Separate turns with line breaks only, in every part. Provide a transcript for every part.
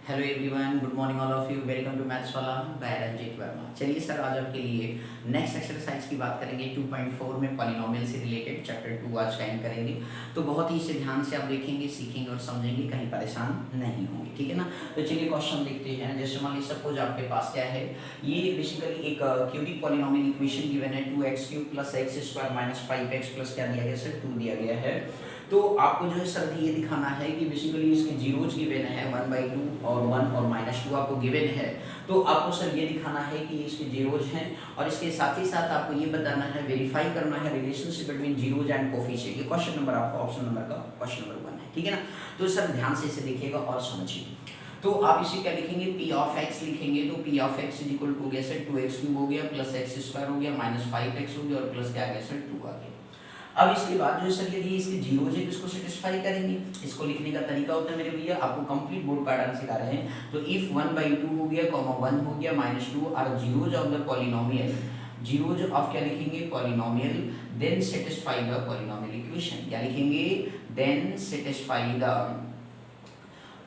Hello everyone, good morning all of you. Welcome to maths वाला by Ranjeet Verma. चलिए sir, आज आपके लिए नेक्स्ट एक्सरसाइज की बात करेंगे 2.4 में पॉलिनोमियल से रिलेटेड चैप्टर 2 आज का एंड करेंगे। तो बहुत ही इसे ध्यान से आप देखेंगे, सीखेंगे और समझेंगे, कहीं परेशान नहीं होंगे, ठीक है ना। तो चलिए क्वेश्चन देखते हैं। जैसे मान लीजिए सपोज आपके पास क्या है, ये बेसिकली एक क्यूबिक पॉलिनोमियल इक्वेशन गिवन है 2x³ + x² - 5x प्लस क्या दिया गया सर 2 दिया गया है। तो आपको जो है सर ये दिखाना है कि बेसिकली इसके जीरोज गिवन है 1/2 और 1 और -2 आपको गिवन है। तो आपको सर ये दिखाना है कि इसके जीरोज हैं और इसके साथ ही साथ आपको ये बताना है, वेरीफाई करना है relationship between zeros and coefficient. ये क्वेश्चन नंबर आपका ऑप्शन नंबर का क्वेश्चन नंबर 1 है, ठीक है ना। तो सर ध्यान से इसे देखिएगा और समझिए। तो आप इसे क्या लिखेंगे, p ऑफ x लिखेंगे। तो p of x equal to गया सर 2x³ हो गया प्लस x² हो गया माइनस 5x हो गया और प्लस क्या आ गया सर 2 आ गया। अब इसके बाद जो है सर यदि इसके जीरो है इसको सेटिस्फाई करेंगे। इसको लिखने का तरीका होता है मेरे भैया, आपको कंप्लीट बोर्ड पैटर्न सिखा रहे हैं। तो इफ 1/2 हो गया, 1 हो गया, -2 are zeros of the polynomial, zeros of क्या लिखेंगे polynomial, then satisfy the polynomial equation. क्या लिखेंगे, then satisfy the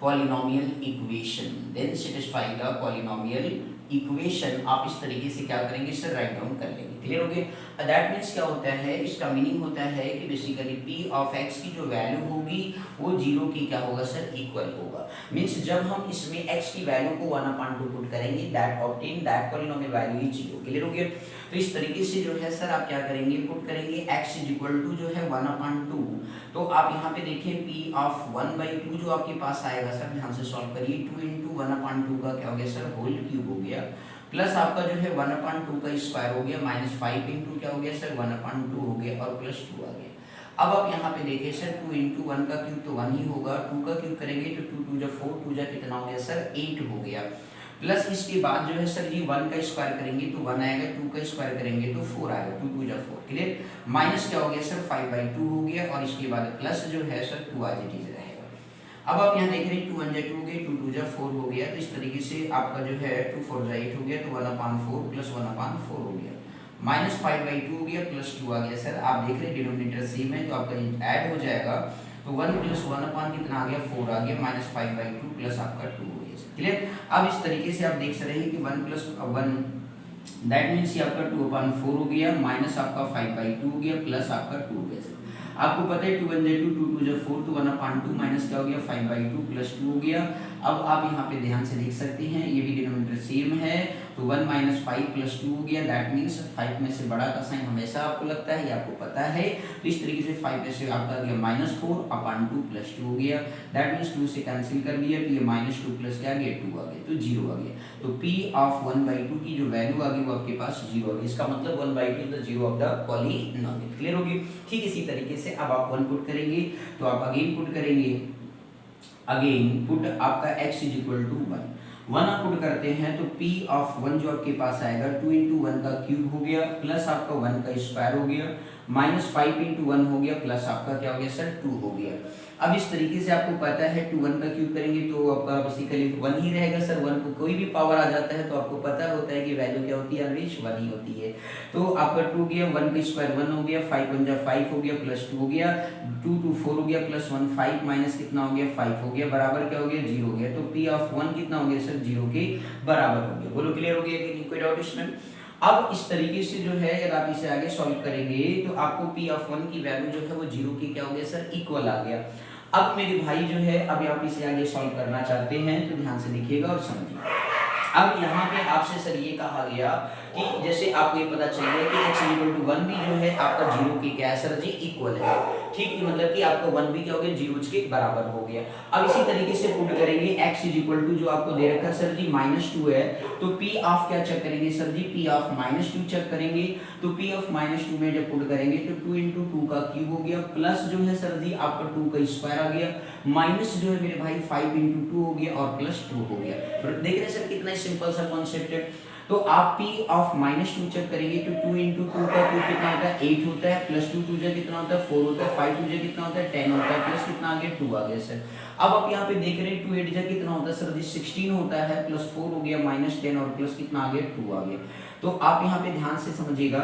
polynomial equation, then satisfy the polynomial equation. आप इस तरीके से क्या करेंगे सर, राइट डाउन कर लेंगे। क्लियर हो गया। दैट मीन्स क्या होता है, इसका मीनिंग होता है कि बेसिकली p ऑफ x की जो वैल्यू होगी वो जीरो की क्या होगा सर, इक्वल होगा। मीन्स जब हम इसमें x की वैल्यू को 1/2 पुट करेंगे, that obtain that polynomial value is zero. Clear हो गया। तो इस तरीके से जो है सर आप क्या करेंगे, पुट करेंगे x इक्वल टू जो है 1/2। तो आप यहाँ पे देखिए p ऑफ 1/2 जो आपके पास आएगा सर, ध्यान से सॉल्व करिए। 2 × 1/2 का क्या हो गया सर, होल क्यूब हो गया, प्लस आपका जो है 1/2 का स्क्वायर हो गया, -5 × क्या हो गया सर 1/2 हो गया और प्लस 2 आ गया। अब आप यहाँ पे देखिए सर 2 × 1 का क्यूब तो 1 ही होगा, 2 का क्यूब करेंगे तो 2 × 2 = 4, 2 × कितना हो गया सर 8 हो गया। प्लस इसके बाद जो है सर जी 1 का स्क्वायर करेंगे तो 1 आएगा, 2 का स्क्वायर करेंगे तो 4 आएगा, 2 × 4। क्लियर। माइनस क्या हो गया सर 5/2 हो गया और इसके बाद प्लस जो है सर 2 आज इट इज रहेगा। अब आप यहाँ देख रहे हैं 2 × 1 = 2 हो गया, 2 × 2 = 4 हो गया। तो इस तरीके से आपका जो है 2 × 4 = 8 हो गया, तो 1/4 प्लस 1/4 हो गया, माइनस 5/2 हो गया, प्लस 2 आ गया। सर आप देख रहे हैं डिनोमिनेटर सेम है तो आपका ऐड हो जाएगा। तो 1 + 1 कितना आ गया 4 आ गया, माइनस 5/2 प्लस आपका 2 हो गया। क्लियर। अब इस तरीके से आप देख सकते हैं कि 1 + 1 दैट मीन्स ये आपका 2/4 हो गया, माइनस आपका 5/2 हो गया, प्लस आपका 2 हो गया। आपको पता है 2 × 1 = 2, 2 × 4 तो 1/2 माइनस क्या हो गया 5/2 प्लस 2 हो गया। अब आप यहाँ पे ध्यान से देख सकते हैं ये भी डिनोमिनेटर सेम है, तो 1 - 5 + 2 हो गया। दैट मीन्स 5 में से बड़ा का साइन हमेशा आपको लगता है, ये आपको पता है। तो इस तरीके से 5 में से आपका गया -4/2 प्लस 2 हो गया। दैट मीन्स 2 से कैंसिल कर दिया तो ये -2 प्लस क्या आ गया 2 आ गया, तो 0 आ गया। तो p ऑफ 1/2 की जो वैल्यू आ गई वो आपके पास 0 आ गई। इसका मतलब 1/2 is the 0 of the polynomial. Clear होगी। ठीक इसी तरीके से अब आप 1 पुट करेंगे तो आप अगेन पुट करेंगे, अगेन पुट आपका x = 1 1 आप पुट करते हैं तो p ऑफ 1 जो आपके पास आएगा 2 × 1 का क्यूब हो गया, प्लस आपका 1 का स्क्वायर हो गया, -5 × 1 हो गया, प्लस आपका क्या हो गया सर 2 हो गया। अब इस तरीके से आपको पता है 2 1 का क्यूब करेंगे तो आपका बेसिकली 1 ही रहेगा सर। 1 को कोई भी पावर आ जाता है तो आपको पता होता है कि वैल्यू क्या होती है, ऑलवेज 1 ही होती है। तो आपका 2 गया, 1 का स्क्वायर 1 हो गया, 5 × 1 = 5 हो गया, प्लस 2 हो गया, 2 × 4 हो गया, प्लस 1 5 माइनस कितना हो गया 5 हो गया, बराबर क्या हो गया 0 हो गया। तो p ऑफ 1 कितना हो गया सर 0 के बराबर हो गया। बोलो क्लियर हो गया कि कोई डाउट इसमें। अब इस तरीके से जो है अगर आप इसे आगे सॉल्व करेंगे तो आपको p ऑफ 1 की वैल्यू जो है वो 0 के क्या हो गया सर, इक्वल आ गया। अब मेरे भाई जो है अभी आप इसे आगे सॉल्व करना चाहते हैं तो ध्यान से देखिएगा और समझिए। अब यहाँ पे आपसे सर ये कहा गया कि जैसे आपको ये पता चल गया कि x = 1 भी जो है आपका 0 के क्या है सर जी, इक्वल है। ठीक, मतलब कि आपका 1 भी क्या हो गया 0 के बराबर हो गया। अब इसी तरीके से पुट करेंगे x = जो आपको दे रखा है सर जी -2 है, तो p ऑफ क्या चेक करेंगे sir ji, p of -2 check करेंगे। तो p ऑफ -2 में जब पुट करेंगे तो 2 × 2 का क्यूब हो गया, प्लस जो है सर जी आपका 2 का स्क्वायर आ गया, माइनस जो है मेरे भाई 5 × 2 हो गया और प्लस 2 हो गया। देख रहे हैं सर कितना सिंपल सा कॉन्सेप्ट है। तो आप p ऑफ -2 चेक करेंगे तो 2 × 2 का क्यूब कितना होता है 8 होता है, प्लस 2 2 कितना होता है 4 होता है, 5 2 कितना होता है 10 होता है, प्लस कितना आ गया 2 आ गया सर। अब आप यहाँ पे देख रहे हैं 2 8 कितना होता है सर जी 16 होता है, प्लस 4 हो गया, -10 और प्लस कितना आ गया 2 आ गया। तो आप यहाँ पे ध्यान से समझिएगा,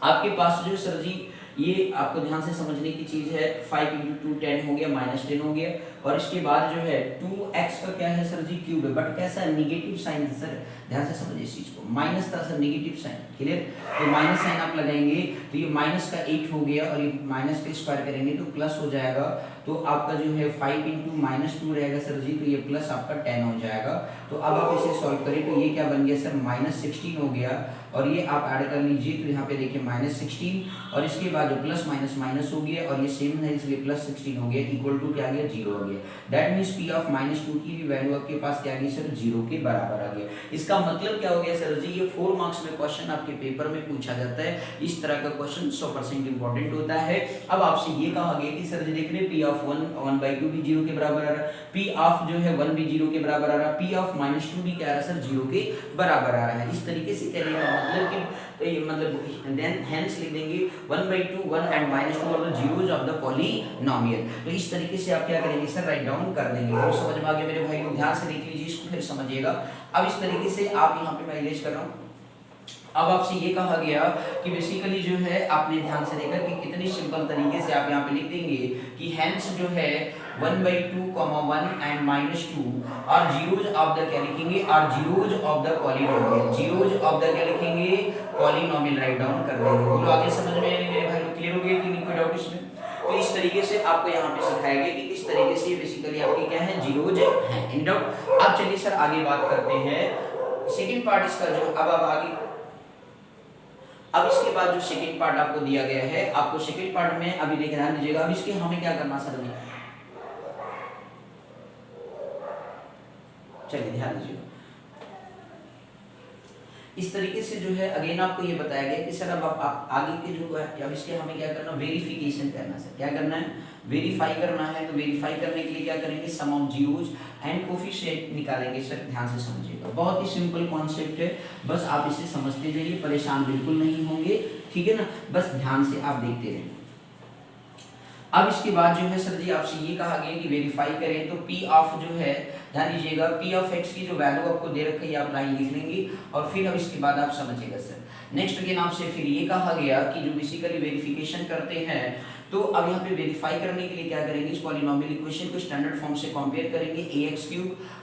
आपके पास जो सर जी ये आपको ध्यान से समझने की चीज है, 5 × 2 10 हो गया, -10 हो गया, और इसके बाद जो है 2x का क्या है सर जी क्यूब है, बट कैसा है निगेटिव साइन है सर, ध्यान से समझिए इस चीज को, माइनस था सर निगेटिव साइन, क्लियर। तो माइनस साइन आप लगाएंगे तो ये माइनस का 8 हो गया और ये माइनस का स्क्वायर करेंगे तो प्लस हो जाएगा, तो आपका जो है 5 इंटू माइनस 2 रहेगा सर जी, तो ये प्लस आपका 10 हो जाएगा। तो अब आप इसे सॉल्व करें तो ये क्या बन गया सर माइनस 16 हो गया, और ये आप ऐड कर लीजिए तो यहाँ पे देखिए माइनस 16 और इसके बाद जो प्लस माइनस माइनस हो गया और ये सेम है इसलिए प्लस 16 हो गया, इक्वल टू क्या आ गया 0 हो गया। दैट मींस p ऑफ -2 की भी वैल्यू आपके पास क्या आ गई सर 0 के बराबर आ गया। इसका मतलब क्या हो गया सर जी, ये 4 मार्क्स में क्वेश्चन आपके पेपर में पूछा जाता है, इस तरह का क्वेश्चन 100% इंपॉर्टेंट होता है। अब आपसे ये कहा गया कि सर जी देख रहे p ऑफ 1/2 भी 0 के बराबर आ रहा है, p ऑफ जो है 1 भी 0 के बराबर आ रहा है, p ऑफ -2 भी क्या आ रहा है सर 0 के बराबर आ रहा है। इस तरीके से कहने का मतलब कि तो ये मतलब देन हेंस लिख देंगे 1/2 1 and -2 are the zeros of the polynomial. तो इस तरीके से आप क्या करेंगे सर राइट डाउन कर देंगे। तो समझ में आ गया मेरे भाई लोग, ध्यान से देख लीजिए इसको फिर समझिएगा। अब इस तरीके से आप यहाँ पे मैं इरेज कर रहा हूँ। अब आपसे ये कहा गया कि बेसिकली जो है आपने ध्यान से देखा कि कितनी सिंपल तरीके से आप यहाँ पे लिख देंगे कि हेंस जो है 1/2, 1 एंड -2 और जीरोज ऑफ द क्या लिखेंगे और zeros of the polynomial, zeros of the क्या लिखेंगे पॉलीनोमियल राइट डाउन कर देंगे। बोलो आगे समझ में आएगा मेरे भाई लोग, क्लियर हो गया कि नहीं कोई डाउट इसमें। तो इस तरीके से आपको यहाँ पे सिखाया गया कि किस तरीके से बेसिकली आपके क्या है जीरोज हैं। इन डाउट अब चलिए सर आगे बात करते हैं सेकंड पार्ट इसका जो अब आगे। अब इसके बाद जो सेकंड पार्ट आपको दिया गया है, आपको सेकंड पार्ट में अभी देख ध्यान दीजिएगा। अब इसके हमें क्या करना सर में, चलिए ध्यान दीजिएगा। इस तरीके से जो है अगेन आपको ये बताया गया कि सर अब आप आगे के जो है अब इसके हमें क्या करना वेरिफिकेशन करना सर, क्या करना है वेरीफाई करना है। तो वेरीफाई करने के लिए क्या करेंगे sum of zeros and coefficient निकालेंगे सर, ध्यान से समझिएगा। बहुत ही सिंपल कॉन्सेप्ट है, बस आप इसे समझते जाइए, परेशान बिल्कुल नहीं होंगे, ठीक है ना, बस ध्यान से आप देखते रहें। अब इसके बाद जो है सर जी आपसे ये कहा गया कि वेरीफाई करें तो p ऑफ जो है ध्यान दीजिएगा p ऑफ x की जो वैल्यू आपको दे रखी है आप लाइन लिख लेंगे और फिर अब इसके बाद आप समझिएगा सर। नेक्स्ट अगेन आपसे फिर ये कहा गया कि जो बेसिकली वेरिफिकेशन करते हैं तो अब यहाँ पे वेरीफाई करने के लिए क्या करेंगे इस पॉलीनोमियल इक्वेशन को स्टैंडर्ड फॉर्म से कंपेयर करेंगे, ax³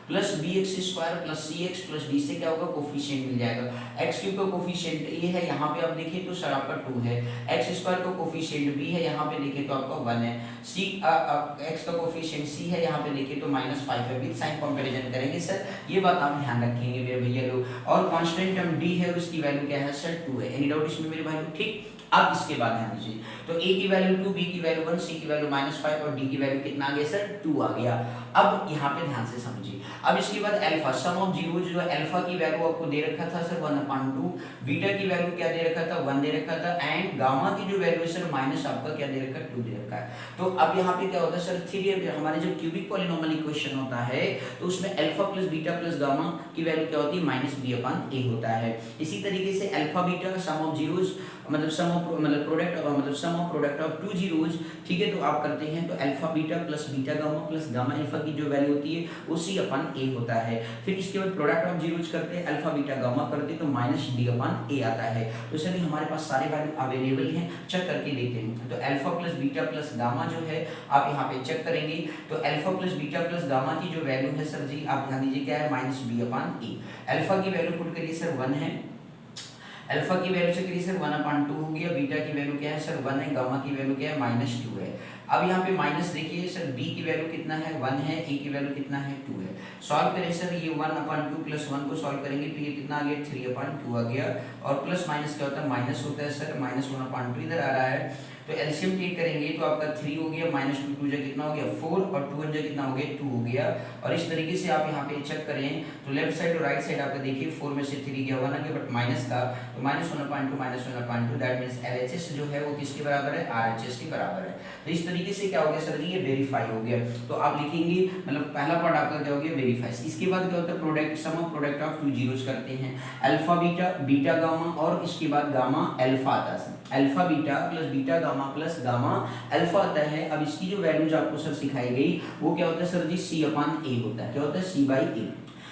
plus bx² plus cx plus d से क्या होगा कोफिशिएंट मिल जाएगा। x³ का कोफिशिएंट a है, यहाँ पे आप देखिए तो सर आपका 2 है, x² का कोफिशिएंट b है, यहाँ पे देखिए तो आपका 1 है, x का कोफिशिएंट c है, यहाँ पे देखिए तो -5 है। विद साइन कंपैरिजन करेंगे सर, ये बात आप ध्यान रखेंगे मेरे भैया लोग। और कांस्टेंट टर्म d है उसकी वैल्यू क्या है सर 2 है। एनी डाउट इसमें मेरे भाई लोग, ठीक। अब इसके बाद ध्यान दीजिए तो a की वैल्यू 2, b की वैल्यू 1, c की वैल्यू -5 और d की वैल्यू कितना आ गया सर 2 आ गया। अब यहाँ पे ध्यान से समझिए। अब इसके बाद अल्फा सम ऑफ जीरोज जो अल्फा की वैल्यू आपको दे रखा था सर 1/2, बीटा की वैल्यू क्या दे रखा था 1 दे रखा था एंड गामा की जो वैल्यू है सर माइनस आपका क्या दे रखा है 2 दे रखा है। तो अब यहाँ पे क्या होता है सर 3 हमारे जब क्यूबिक पॉलिनोमियल इक्वेशन होता है तो उसमें alpha plus beta plus gamma की वैल्यू क्या होती है -b/a होता है। इसी तरीके से alpha beta some of zeros मतलब सम ऑफ प्रोडक्ट ऑफ 2 जीरोज, ठीक है, तो आप करते हैं तो alpha beta plus beta gamma plus gamma alpha की जो वैल्यू होती है वो c/a होता है। फिर इसके बाद प्रोडक्ट ऑफ जीरोज करते हैं अल्फा बीटा गामा करते तो -d/a आता है। तो सर हमारे पास सारे वैल्यू अवेलेबल हैं, चेक करके देखते हैं। तो alpha plus beta plus gamma जो है आप यहाँ पे चेक करेंगे तो alpha plus beta plus gamma की जो वैल्यू है सर जी आप ध्यान दीजिए क्या है -b/a। अल्फा की वैल्यू पुट करिए सर 1 है, अल्फा की वैल्यू से करिए सर 1/2 हो गया, बीटा की वैल्यू क्या है सर 1 है, गामा की वैल्यू क्या है -2 है। अब यहाँ पे माइनस देखिए सर b की वैल्यू कितना है 1 है, a की वैल्यू कितना है 2 है। सॉल्व करें सर ये 1/2 प्लस 1 को सॉल्व करेंगे तो ये कितना आ गया 3/2 आ गया और प्लस माइनस क्या होता है माइनस होता है सर -1/2 इधर आ रहा है। तो एलसीएम टेक करेंगे तो आपका 3 हो गया -2 2 कितना हो गया 4 और 2 कितना हो गया 2 हो गया। और इस तरीके से आप यहाँ पे चेक करें तो लेफ्ट साइड और राइट साइड आपका देखिए 4 में से 3 गया 1 आ गया बट माइनस का तो -1/2 दैट मींस एलएचएस जो है वो किसके बराबर है आरएचएस के बराबर है। तो इस तरीके से क्या हो गया सर ये वेरीफाई हो गया। तो आप लिखेंगे मतलब पहला पार्ट आपका क्या हो गया वेरीफाई। इसके बाद क्या होता है product sum of product of 2 zeros करते हैं अल्फा बीटा बीटा गामा और इसके बाद गामा अल्फा आता है। Alpha beta plus beta gamma plus gamma alpha आता है। अब इसकी जो वैल्यूज आपको सर सिखाई गई वो क्या होता है सर जी c/a होता है। क्या होता है c/a।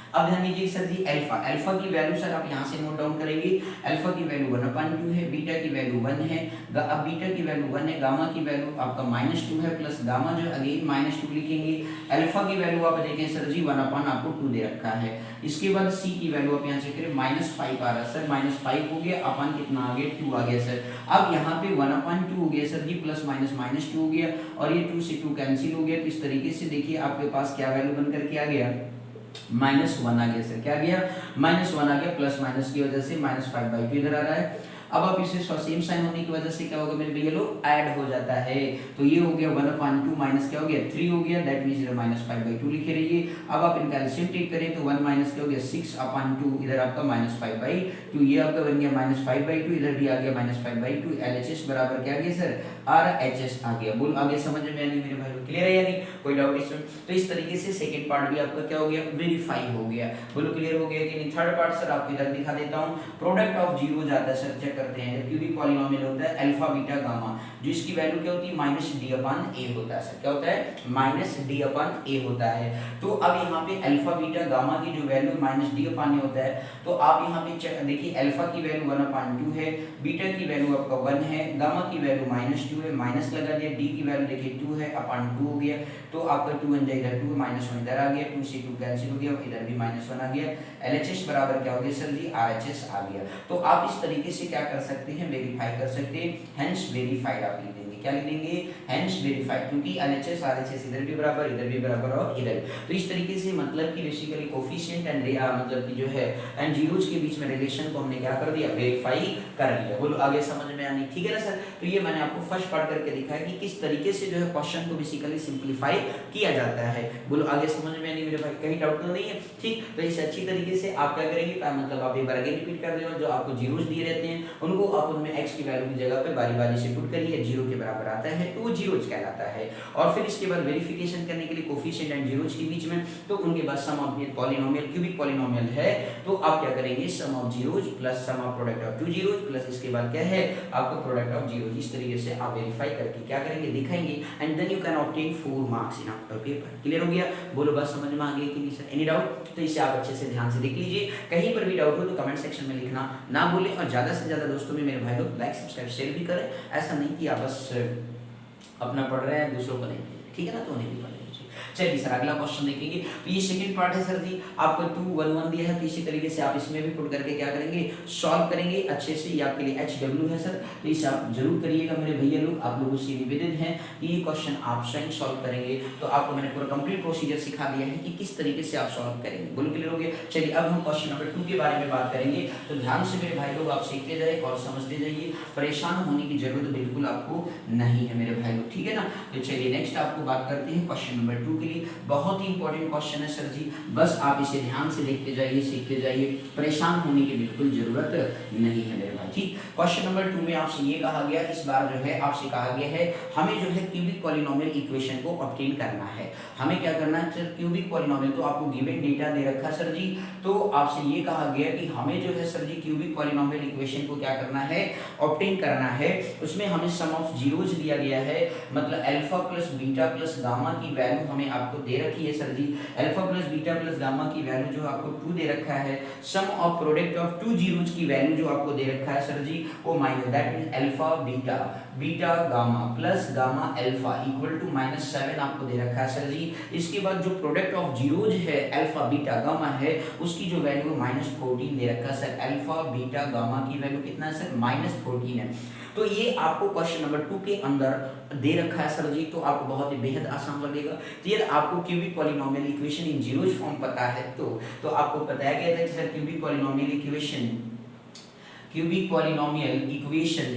अब ध्यान दीजिए सर जी अल्फा, अल्फा की वैल्यू सर आप यहाँ से नोट डाउन करेंगे। अल्फा की वैल्यू 1/2 है, बीटा की वैल्यू 1 है, अब बीटा की वैल्यू 1 है, गामा की वैल्यू आपका -2 है, प्लस गामा जो अगेन -2 लिखेंगे। अल्फा की वैल्यू आप देखें सर जी 1/, आपको 2 दे रखा है। इसके बाद सी की वैल्यू आप यहाँ चेक करें -5 आ रहा है सर, -5 हो गया, अपन कितना आ गया 2 आ गया सर। अब यहाँ पे 1/2 हो गया सर जी, प्लस माइनस -2 हो गया, और ये 2 से 2 कैंसिल हो गया। तो इस तरीके से देखिए आपके पास क्या वैल्यू बन करके आ गया, -1 आ गया सर। क्या गया, -1 आ गया, प्लस माइनस की वजह से -5/2 इधर आ रहा है। अब आप इसे सेम साइन होने की वजह से क्या होगा मेरे भैया लोग, ऐड हो जाता है। तो ये हो गया 1/2 माइनस क्या हो गया 3 हो गया, दैट मींस इधर -5/2 लिखे रहिए। अब आप इनका एलसीएम टेक करें तो 1 माइनस क्या हो गया 6/2, इधर आपका -5/2, ये आपका बन गया -5/2, इधर भी आ गया -5/2। एलएचएस बराबर क्या आ गया सर, आरएचएस आ गया। बोल आगे समझ में आनी मेरे भाई, क्लियर है या नहीं, कोई डाउट इसमें? तो इस तरीके से सेकंड पार्ट भी आपका क्या हो गया, वेरीफाई हो गया। बोलो क्लियर हो गया कि नहीं? थर्ड पार्ट सर आपको इधर दिखा देता हूं। प्रोडक्ट ऑफ जीरो जाता है सर, चेक करते हैं। जब क्यूबिक पॉलीनोमियल होता है अल्फा बीटा गामा, जो इसकी वैल्यू क्या होती है -d/a होता है सर। क्या होता है, -d/a होता है। तो अब यहाँ पे अल्फा बीटा गामा की जो वैल्यू -d/a होता है, तो आप यहाँ पे देखिए अल्फा की वैल्यू 1/2 है, बीटा की वैल्यू आपका 1 है, गामा की वैल्यू -2 है, माइनस लगा दिया, डी की वैल्यू देखिए 2 है, अपॉन 2 हो गया। तो आपका 2 1 इधर 2 -1 इधर आ गया, 2 से 2 कैंसिल हो गया, इधर भी -1 आ गया। एलएचएस बराबर क्या हो गया सर जी, आरएचएस आ गया। तो आप इस तरीके से क्या कर सकते हैं, वेरीफाई कर सकते हैं। हेंस वेरीफाइड आप लिख देंगे, क्या लिख देंगे, हेंस वेरीफाइड, क्योंकि एलएचएस आरएचएस इधर भी बराबर, इधर भी बराबर और इधर। तो इस तरीके से मतलब कि बेसिकली कोफिशिएंट एंड मतलब कि जो है एंड जीरोज के बीच में रिलेशन को हमने क्या कर दिया, वेरीफाई कर लिया। बोलो आगे समझ में आनी, ठीक है ना सर? तो ये मैंने आपको फर्स्ट पार्ट करके दिखाया कि किस तरीके से जो है क्वेश्चन को बेसिकली सिंपलीफाई किया जाता है। बोलो आगे समझ में आनी मेरे भाई, कहीं डाउट तो नहीं है? ठीक, तो इस अच्छी तरीके से आप क्या करेंगे, मतलब आप एक बार आगे रिपीट कर देना, जो आपको जीरोस दिए रहते हैं उनको आप उनमें x की वैल्यू की जगह पे बारी-बारी से पुट करिए, 0 के बराबर आता है तो वो जीरोस कहलाता है। और फिर इसके बाद वेरिफिकेशन करने के लिए कोफिशिएंट एंड जीरोस के बीच में, तो उनके बाद sum of polynomial, cubic polynomial है, तो आप क्या करेंगे, sum of zeros plus sum of product of two zeros plus इसके बाद क्या है आपका प्रोडक्ट ऑफ जीरोस। इस तरीके से आप वेरीफाई करके क्या करेंगे, दिखाएंगे, and then you can obtain 4 marks in after paper. Clear हो गया? बोलो बस समझ में आ गया कि नहीं सर? Any doubt? तो इसे आप अच्छे से ध्यान से देख लीजिए। कहीं पर भी डाउट हो तो कमेंट सेक्शन में लिखना ना भूलें, और ज्यादा से ज्यादा दोस्तों में मेरे भाई लोग लाइक सब्सक्राइब शेयर भी करें। ऐसा नहीं कि आप बस अपना पढ़ रहे हैं दूसरों को नहीं, ठीक है ना? तो उन्हें भी पढ़ लीजिए। चलिए सर अगला क्वेश्चन देखेंगे। तो ये सेकंड पार्ट है सर जी, आपको 2 1 1 दिया है, तो इसी तरीके से आप इसमें भी पुट करके क्या करेंगे, सॉल्व करेंगे अच्छे से। ये आपके लिए HW है सर, तो इसे आप जरूर करिएगा मेरे भैया लोग। आप लोगों से निवेदन है कि ये क्वेश्चन आप स्वयं सॉल्व करेंगे। तो आपको मैंने पूरा कंप्लीट प्रोसीजर सिखा दिया है कि किस तरीके से आप सॉल्व करेंगे। बोलो क्लियर हो गया? चलिए अब हम क्वेश्चन नंबर 2 के बारे में बात करेंगे। तो ध्यान से मेरे भाई लोग आप सीखते जाइए और समझते जाइए, परेशान होने की जरूरत बिल्कुल आपको नहीं है मेरे भाई लोग, ठीक है ना? तो चलिए नेक्स्ट आपको बात करते हैं क्वेश्चन नंबर 2 के लिए। बहुत ही इंपॉर्टेंट क्वेश्चन है सर जी, बस आप इसे ध्यान से देखते जाइए, सीखते जाइए, परेशान होने की बिल्कुल जरूरत नहीं है मेरे भाई। ठीक, क्वेश्चन नंबर 2 में आपसे ये कहा गया, इस बार जो है आपसे कहा गया है हमें जो है क्यूबिक पॉलिनोमियल इक्वेशन को ऑब्टेन करना है। हमें क्या करना है सर, क्यूबिक पॉलिनोमियल, तो आपको गिवन डेटा दे रखा सर जी, तो आपसे ये कहा गया कि हमें जो है सर जी क्यूबिक पॉलिनोमियल इक्वेशन को क्या करना है, ऑब्टेन करना है। उसमें हमें सम ऑफ जीरोज दिया गया है, मतलब alpha plus beta plus gamma की वैल्यू हमें आपको दे रखी है sir ji. Alpha plus beta plus gamma की वैल्यू जो आपको 2 दे रखा है, sum of product of two zeros की वैल्यू जो आपको दे रखा है सर जी, वो minus, that means alpha beta beta gamma plus gamma alpha equal to -7 आपको दे रखा है सर जी। इसके बाद जो प्रोडक्ट ऑफ जीरोज है अल्फा बीटा गामा है, उसकी जो वैल्यू -14 दे रखा है सर। अल्फा बीटा गामा की वैल्यू कितना है सर, -14 है। तो ये आपको क्वेश्चन नंबर 2 के अंदर दे रखा है सर जी, तो आपको बहुत ही बेहद आसान लगेगा। तो ये आपको क्यूबिक पॉलिनोमियल इक्वेशन इन जीरोज फॉर्म पता है, तो आपको बताया गया था कि सर क्यूबिक पॉलिनोमियल इक्वेशन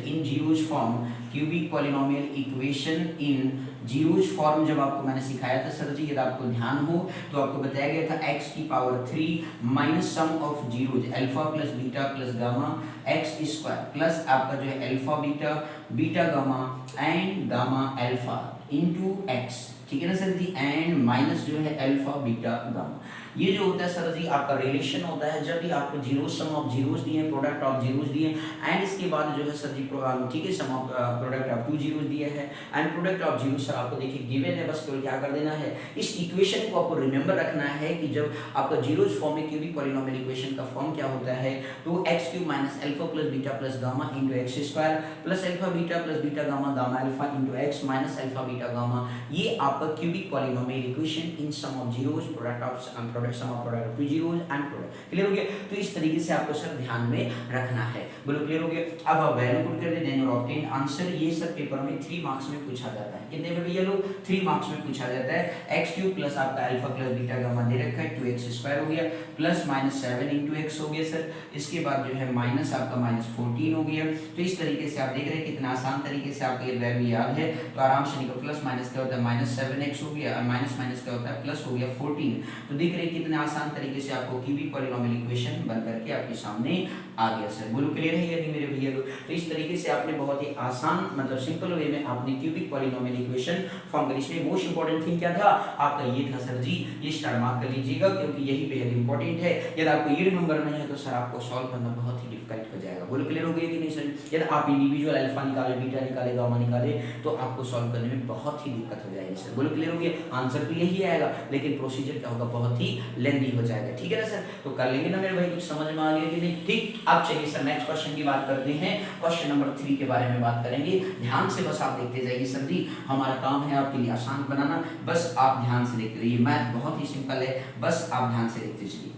इन zeros form, cubic polynomial equation इन जीरोज फॉर्म जब आपको मैंने सिखाया था सर जी, यदि आपको ध्यान हो तो आपको बताया गया था x की power 3 minus sum of zeros alpha plus beta plus gamma x square plus आपका जो है alpha beta beta gamma and gamma alpha into x, ठीक है ना सर जी, एंड माइनस जो है अल्फा बीटा गामा। ये जो होता है सर जी आपका रिलेशन होता है जब भी आपको जीरो सम ऑफ जीरोस दिए, प्रोडक्ट ऑफ जीरोस दिए, एंड इसके बाद जो है सर जी ठीक है sum of product of two zeros दिया है and product of zeros sir आपको देखिए गिवन है, बस केवल क्या कर देना है, इस इक्वेशन को आपको रिमेंबर रखना है कि जब आपका जीरोस फॉर्म में क्यूबिक पॉलिनोमियल इक्वेशन का फॉर्म क्या होता है, तो x cube minus alpha plus beta plus gamma into x square plus alpha beta plus beta gamma gamma alpha into x minus alpha beta gamma, ये आपका cubic polynomial equation in sum of zeros product of sum of product of two zeros and product. Clear हो गया? तो इस तरीके से आपको sir ध्यान में रखना है। बोलो क्लियर हो गया? अब आप वैल्यू पुट कर दे, देन योर ऑब्टेन आंसर। ये सर पेपर में 3 मार्क्स में पूछा जाता है। कितने में भैया लोग? 3 मार्क्स में पूछा जाता है। एक्स क्यूब प्लस आपका अल्फा प्लस बीटा गामा दे रखा है, 2x स्क्वायर हो गया प्लस माइनस 7 इंटू एक्स हो गया सर, इसके बाद जो है माइनस आपका माइनस 14 हो गया। तो इस तरीके से आप देख रहे हैं कितना आसान तरीके से आपको ये वैल्यू याद है, तो आराम से निकल। प्लस माइनस क्या होता है, माइनस 7x हो गया, माइनस माइनस क्या होता है, प्लस हो गया 14। तो देख रहे हैं कितने आसान तरीके से आपको क्यूबिक पॉलिनोमियल इक्वेशन बन करके आपके सामने आ गया सर। बोलो क्लियर है या नहीं मेरे भैया लोग? तो इस तरीके से आपने बहुत ही आसान मतलब सिंपल वे में आपने क्यूबिक पॉलिनोमियल इक्वेशन फॉर्म कर। इसमें मोस्ट इंपोर्टेंट थिंग क्या था आपका, ये था सर जी, ये स्टार मार्क कर लीजिएगा क्योंकि यही बेहद इंपॉर्टेंट है। यदि आपको ये रिमेंबर नहीं है तो सर आपको सॉल्व करना बहुत ही डिफिकल्ट हो जाएगा। बोलो क्लियर हो गया कि नहीं सर? यदि आप इंडिविजुअल अल्फा निकाले, बीटा निकाले, गामा निकाले तो आपको सॉल्व करने में बहुत ही दिक्कत हो जाएगी सर। बोलो क्लियर हो गया? आंसर तो यही आएगा लेकिन प्रोसीजर क्या होगा, बहुत ही लेंथी हो जाएगा। ठीक है ना सर? तो कर लेंगे ना मेरे भाई? कुछ समझ में आ गया कि नहीं? ठीक, अब चलिए सर नेक्स्ट क्वेश्चन की बात करते हैं। क्वेश्चन नंबर 3 के बारे में बात करेंगे। ध्यान से बस आप देखते जाइए सर जी, हमारा काम है आपके लिए आसान बनाना, बस आप ध्यान से देखते रहिए। मैथ बहुत ही सिंपल है, बस आप ध्यान से देखते चलिए।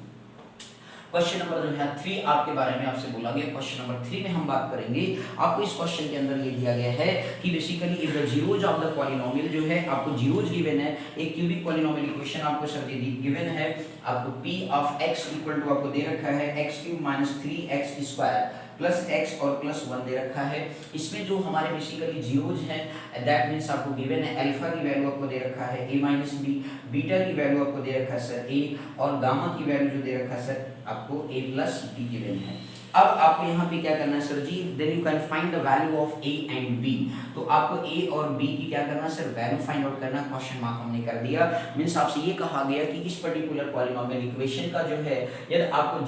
क्वेश्चन नंबर जो है 3 आपके बारे में आपसे बोला गया। क्वेश्चन नंबर 3 में हम बात करेंगे। आपको इस क्वेश्चन के अंदर ये दिया गया है कि basically if the zeros of the polynomial जो है आपको जीरोज गिवन है, एक क्यूबिक पॉलिनोमियल इक्वेशन आपको सर दी गिवन है, आपको p of x equal to आपको दे रखा है x cube minus 3x square plus x और प्लस 1 दे रखा है। इसमें जो हमारे बेसिकली जीरोज हैं दैट मींस आपको गिवन है अल्फा की वैल्यू आपको दे रखा है a माइनस b, बीटा की वैल्यू आपको दे रखा है सर a, और गामा की वैल्यू जो दे रखा है सर आपको a प्लस b गिवन है। अब आपको यहाँ पे क्या करना है sir ji, then you can find the value of a and b। तो आपको a और b की क्या करना है सर, वैल्यू फाइंड आउट करना। क्वेश्चन मार्क हमने कर दिया, मींस आपसे ये कहा गया कि इस पर्टिकुलर पॉलिनोमियल इक्वेशन का जो है यदि आपको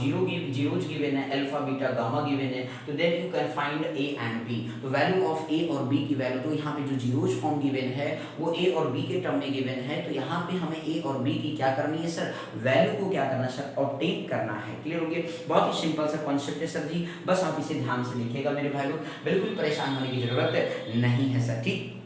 जीरोज गिवन है, अल्फा बीटा गामा गिवन है, तो then you can find a and b। तो वैल्यू ऑफ a और b की वैल्यू, तो यहाँ पे जो जीरोज फॉर्म गिवन है वो a और b के टर्म में गिवन है, तो यहाँ पे हमें a और b की क्या करनी है सर, वैल्यू को क्या करना है सर, ऑब्टेन करना है। क्लियर हो गया? बहुत ही सिंपल सा कॉन्सेप्ट है सर जी, बस आप इसे ध्यान से देखिएगा मेरे भाई लोग, बिल्कुल परेशान होने की जरूरत नहीं है सर। ठीक,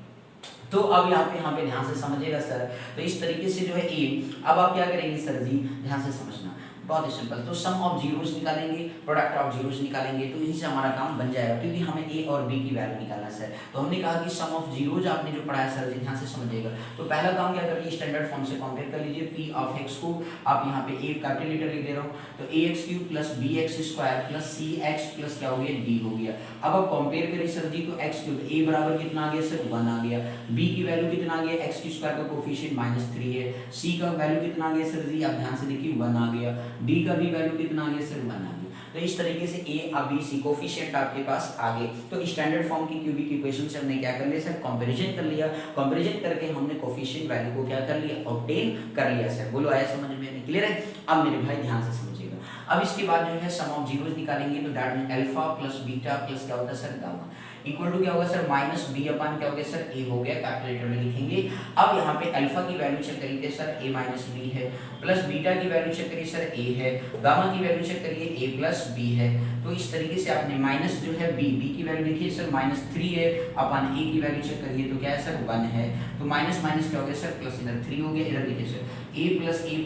तो अब यहाँ पे ध्यान से समझिएगा सर। तो इस तरीके से जो है ए, अब आप क्या करेंगे सर जी, ध्यान से समझना, बहुत ही सिंपल। तो सम ऑफ जीरोस निकालेंगे, प्रोडक्ट ऑफ जीरोस निकालेंगे, तो इनसे हमारा काम बन जाएगा क्योंकि हमें a और b की वैल्यू निकालना है सर। तो हमने कहा कि सम ऑफ जीरोस आपने जो पढ़ा है सर जी, ध्यान से समझिएगा। तो पहला काम क्या करिए, स्टैंडर्ड फॉर्म से कंपेयर कर लीजिए। p ऑफ x को आप यहाँ पे a कैपिटल लेटर लिख दे रहा हूँ, तो ax cube plus bx square plus cx plus क्या हो गया, d हो गया। अब आप कंपेयर करें सर जी, तो x क्यूब a बराबर कितना आ गया सर, 1 आ गया। b की वैल्यू कितना आ गया, x स्क्वायर का कोफिशिएंट -3 है। c का वैल्यू कितना आ गया सर जी, आप ध्यान से देखिए 1 आ गया। d का भी वैल्यू कितना आ गया सर, 1 आ गया। तो इस तरीके से a और b c कोफिशिएंट आपके पास आ गए। तो स्टैंडर्ड फॉर्म की क्यूबिक इक्वेशन से हमने क्या कर लिया सर, कंपैरिजन कर लिया। कंपैरिजन करके हमने कोफिशिएंट वैल्यू को क्या कर लिया, ऑब्टेन कर लिया सर। बोलो आया समझ में? क्लियर है? अब मेरे भाई ध्यान से समझिएगा। अब इसके बाद जो है सम ऑफ जीरोस निकालेंगे, तो that mean alpha plus beta plus क्या होता है सर, गामा इक्वल टू क्या होगा सर, माइनस b अपन क्या हो गया सर, a हो गया, कैलकुलेटर में लिखेंगे। अब यहाँ पे अल्फा की वैल्यू चेक करिए सर, a माइनस b है, प्लस बीटा की वैल्यू चेक करिए सर, a है, गामा की वैल्यू चेक करिए, a प्लस b है। तो इस तरीके से आपने माइनस जो है b की वैल्यू लिखिए सर -3 है, अपन a की वैल्यू चेक करिए तो क्या है सर, 1 है। तो माइनस माइनस क्या हो गया सर, प्लस, इधर 3 हो गया, इधर लिखिए सर a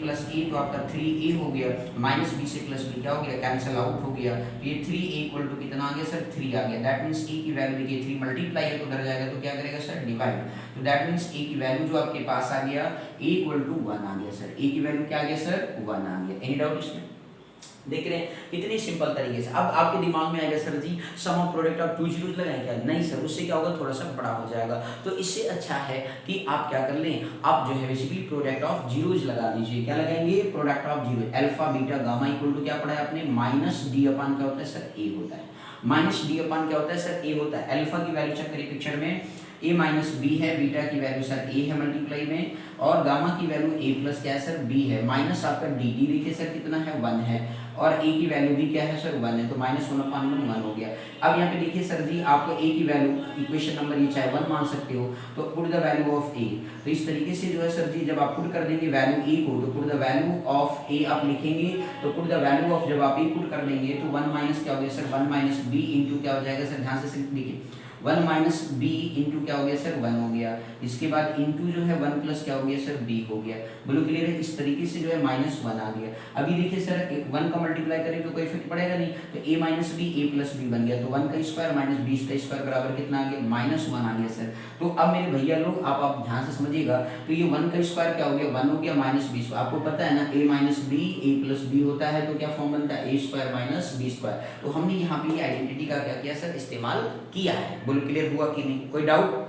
प्लस a तो आपका 3a हो गया, माइनस b से प्लस b क्या हो गया, कैंसिल आउट हो गया। तो ये 3a इक्वल टू कितना आ गया सर, 3 आ गया। दैट मींस a की वैल्यू देखिए 3 मल्टीप्लाई है तो उधर जाएगा तो क्या करेगा सर, डिवाइड। तो दैट मींस a की वैल्यू जो आपके पास आ गया a इक्वल टू 1 आ गया सर। a की वैल्यू क्या आ गया सर, 1 आ गया। एनी डाउट इसमें? देख रहे हैं कितनी सिंपल तरीके से। अब आपके दिमाग में आएगा sir ji sum of product of two zeros लगाएं क्या, नहीं सर, उससे क्या होगा, थोड़ा सा बड़ा हो जाएगा। तो इससे अच्छा है कि आप क्या कर लें, आप जो है बेसिकली प्रोडक्ट ऑफ जीरोस लगा लीजिए। क्या लगाएंगे, product of zero, alpha beta gamma equal to क्या पढ़ा है आपने, माइनस डी अपान क्या होता है सर, ए होता है। माइनस डी अपान क्या होता है सर, ए होता है। अल्फा की वैल्यू चेक करिए पिक्चर में, ए माइनस बी है, बीटा की वैल्यू सर ए है मल्टीप्लाई में, और गामा की वैल्यू ए प्लस क्या है सर बी है, माइनस आपका डी डी देखिए सर कितना है 1 है, और ए की वैल्यू भी क्या है सर 1 है, तो माइनस 1/1 हो गया। अब यहाँ पे देखिए सर जी आपको ए की वैल्यू इक्वेशन नंबर ये चाहे 1 मान सकते हो, तो पुट द वैल्यू ऑफ ए, तो इस तरीके से जो है सर जी जब आप पुट कर देंगे वैल्यू ए को, तो पुट द वैल्यू ऑफ ए आप लिखेंगे, तो पुट द वैल्यू ऑफ जब आप ए पुट कर देंगे तो 1 माइनस क्या हो गया सर 1 माइनस बी इंटू क्या हो जाएगा सर, ध्यान से देखिए 1 माइनस बी इंटू क्या हो गया सर 1 हो गया, इसके बाद इंटू जो है 1 प्लस क्या हो गया सर बी हो गया, बोलो क्लियर है। इस तरीके से जो है माइनस 1 आ गया। अभी देखिए सर 1 का मल्टीप्लाई करें तो कोई इफेक्ट पड़ेगा नहीं, तो a minus b a plus b बन गया, तो 1 का स्क्वायर माइनस बी का स्क्वायर बराबर कितना आ गया माइनस 1 आ गया सर। तो अब मेरे भैया लोग आप ध्यान से समझिएगा, तो ये 1 का स्क्वायर क्या हो गया 1 हो गया माइनस बी, आपको पता है ना a minus b a plus b होता है, तो क्या फॉर्म बनता है a square minus B square. तो हमने यहाँ पे ये आइडेंटिटी का क्या किया सर इस्तेमाल किया है, बोलो क्लियर हुआ कि नहीं, कोई डाउट।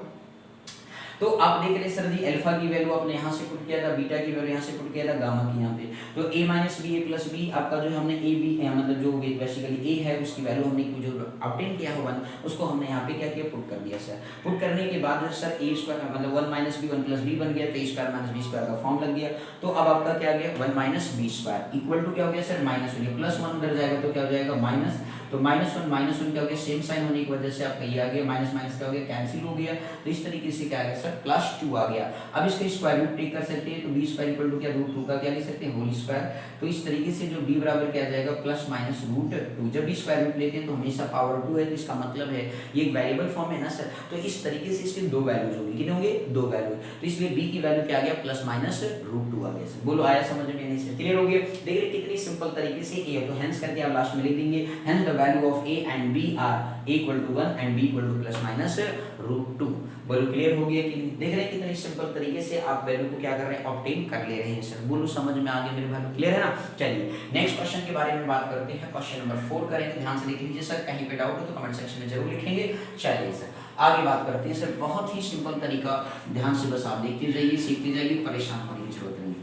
तो आप देख रहे सर जी अल्फा की वैल्यू आपने यहाँ से पुट किया था, बीटा की वैल्यू यहाँ से पुट किया था, गामा की यहाँ पे, तो a minus b a plus b आपका जो हमने ए बी मतलब जो बेसिकली a है उसकी वैल्यू हमने जो ऑब्टेन किया है 1, उसको हमने यहाँ पे क्या किया पुट कर दिया सर। पुट करने के बाद सर a स्क्वायर मतलब 1 माइनस बी 1 प्लस बी बन गया, तो a square minus B square का फॉर्म लग गया। तो अब आपका क्या आ गया 1 minus B square equal to क्या हो गया सर माइनस हो गया, प्लस 1 उधर जाएगा तो क्या हो जाएगा माइनस, तो माइनस वन क्या हो गया सेम साइन होने की वजह से आपका ये आ गया, माइनस माइनस क्या हो गया कैंसिल हो गया, तो इस तरीके से क्या आ गया सर प्लस 2 आ गया। अब इसका स्क्वायर रूट टेक कर सकते हैं, तो बी स्क्वायर इक्वल टू क्या रूट 2 का क्या लिख सकते हैं होल स्क्वायर, तो इस तरीके से जो b बराबर क्या आ जाएगा प्लस माइनस रूट 2। जब भी स्क्वायर रूट लेते हैं तो हमेशा पावर 2 है, तो इसका मतलब है ये एक वेरिएबल फॉर्म है ना सर, तो इस तरीके से इसके दो वैल्यूज होंगे, कितने होंगे दो वैल्यू, तो इसलिए b की वैल्यू क्या आ गया प्लस माइनस रूट 2 आ गया सर। बोलो आया समझ में नहीं सर, क्लियर हो गया। देखिए कितनी सिंपल तरीके से a, तो हेंस करके आप लास्ट में लिख देंगे hence the value of a and b are a equal to 1 and b equal to plus minus root 2। बोलो क्लियर हो गया कि नहीं। देख रहे हैं कितनी सिंपल तरीके से आप वैल्यू को क्या कर रहे हैं ऑब्टेन कर ले रहे हैं सर। बोलो समझ में आ गया मेरे भाई, क्लियर है ना। चलिए नेक्स्ट क्वेश्चन के बारे में बात करते हैं, क्वेश्चन नंबर 4 करेंगे, ध्यान से देख लीजिए सर, कहीं पे डाउट हो तो कमेंट सेक्शन में जरूर लिखेंगे। चलिए सर आगे बात करते हैं सर, बहुत ही सिंपल तरीका, ध्यान से बस आप देखते जाइए सीखते जाइए, परेशान होने की जरूरत नहीं,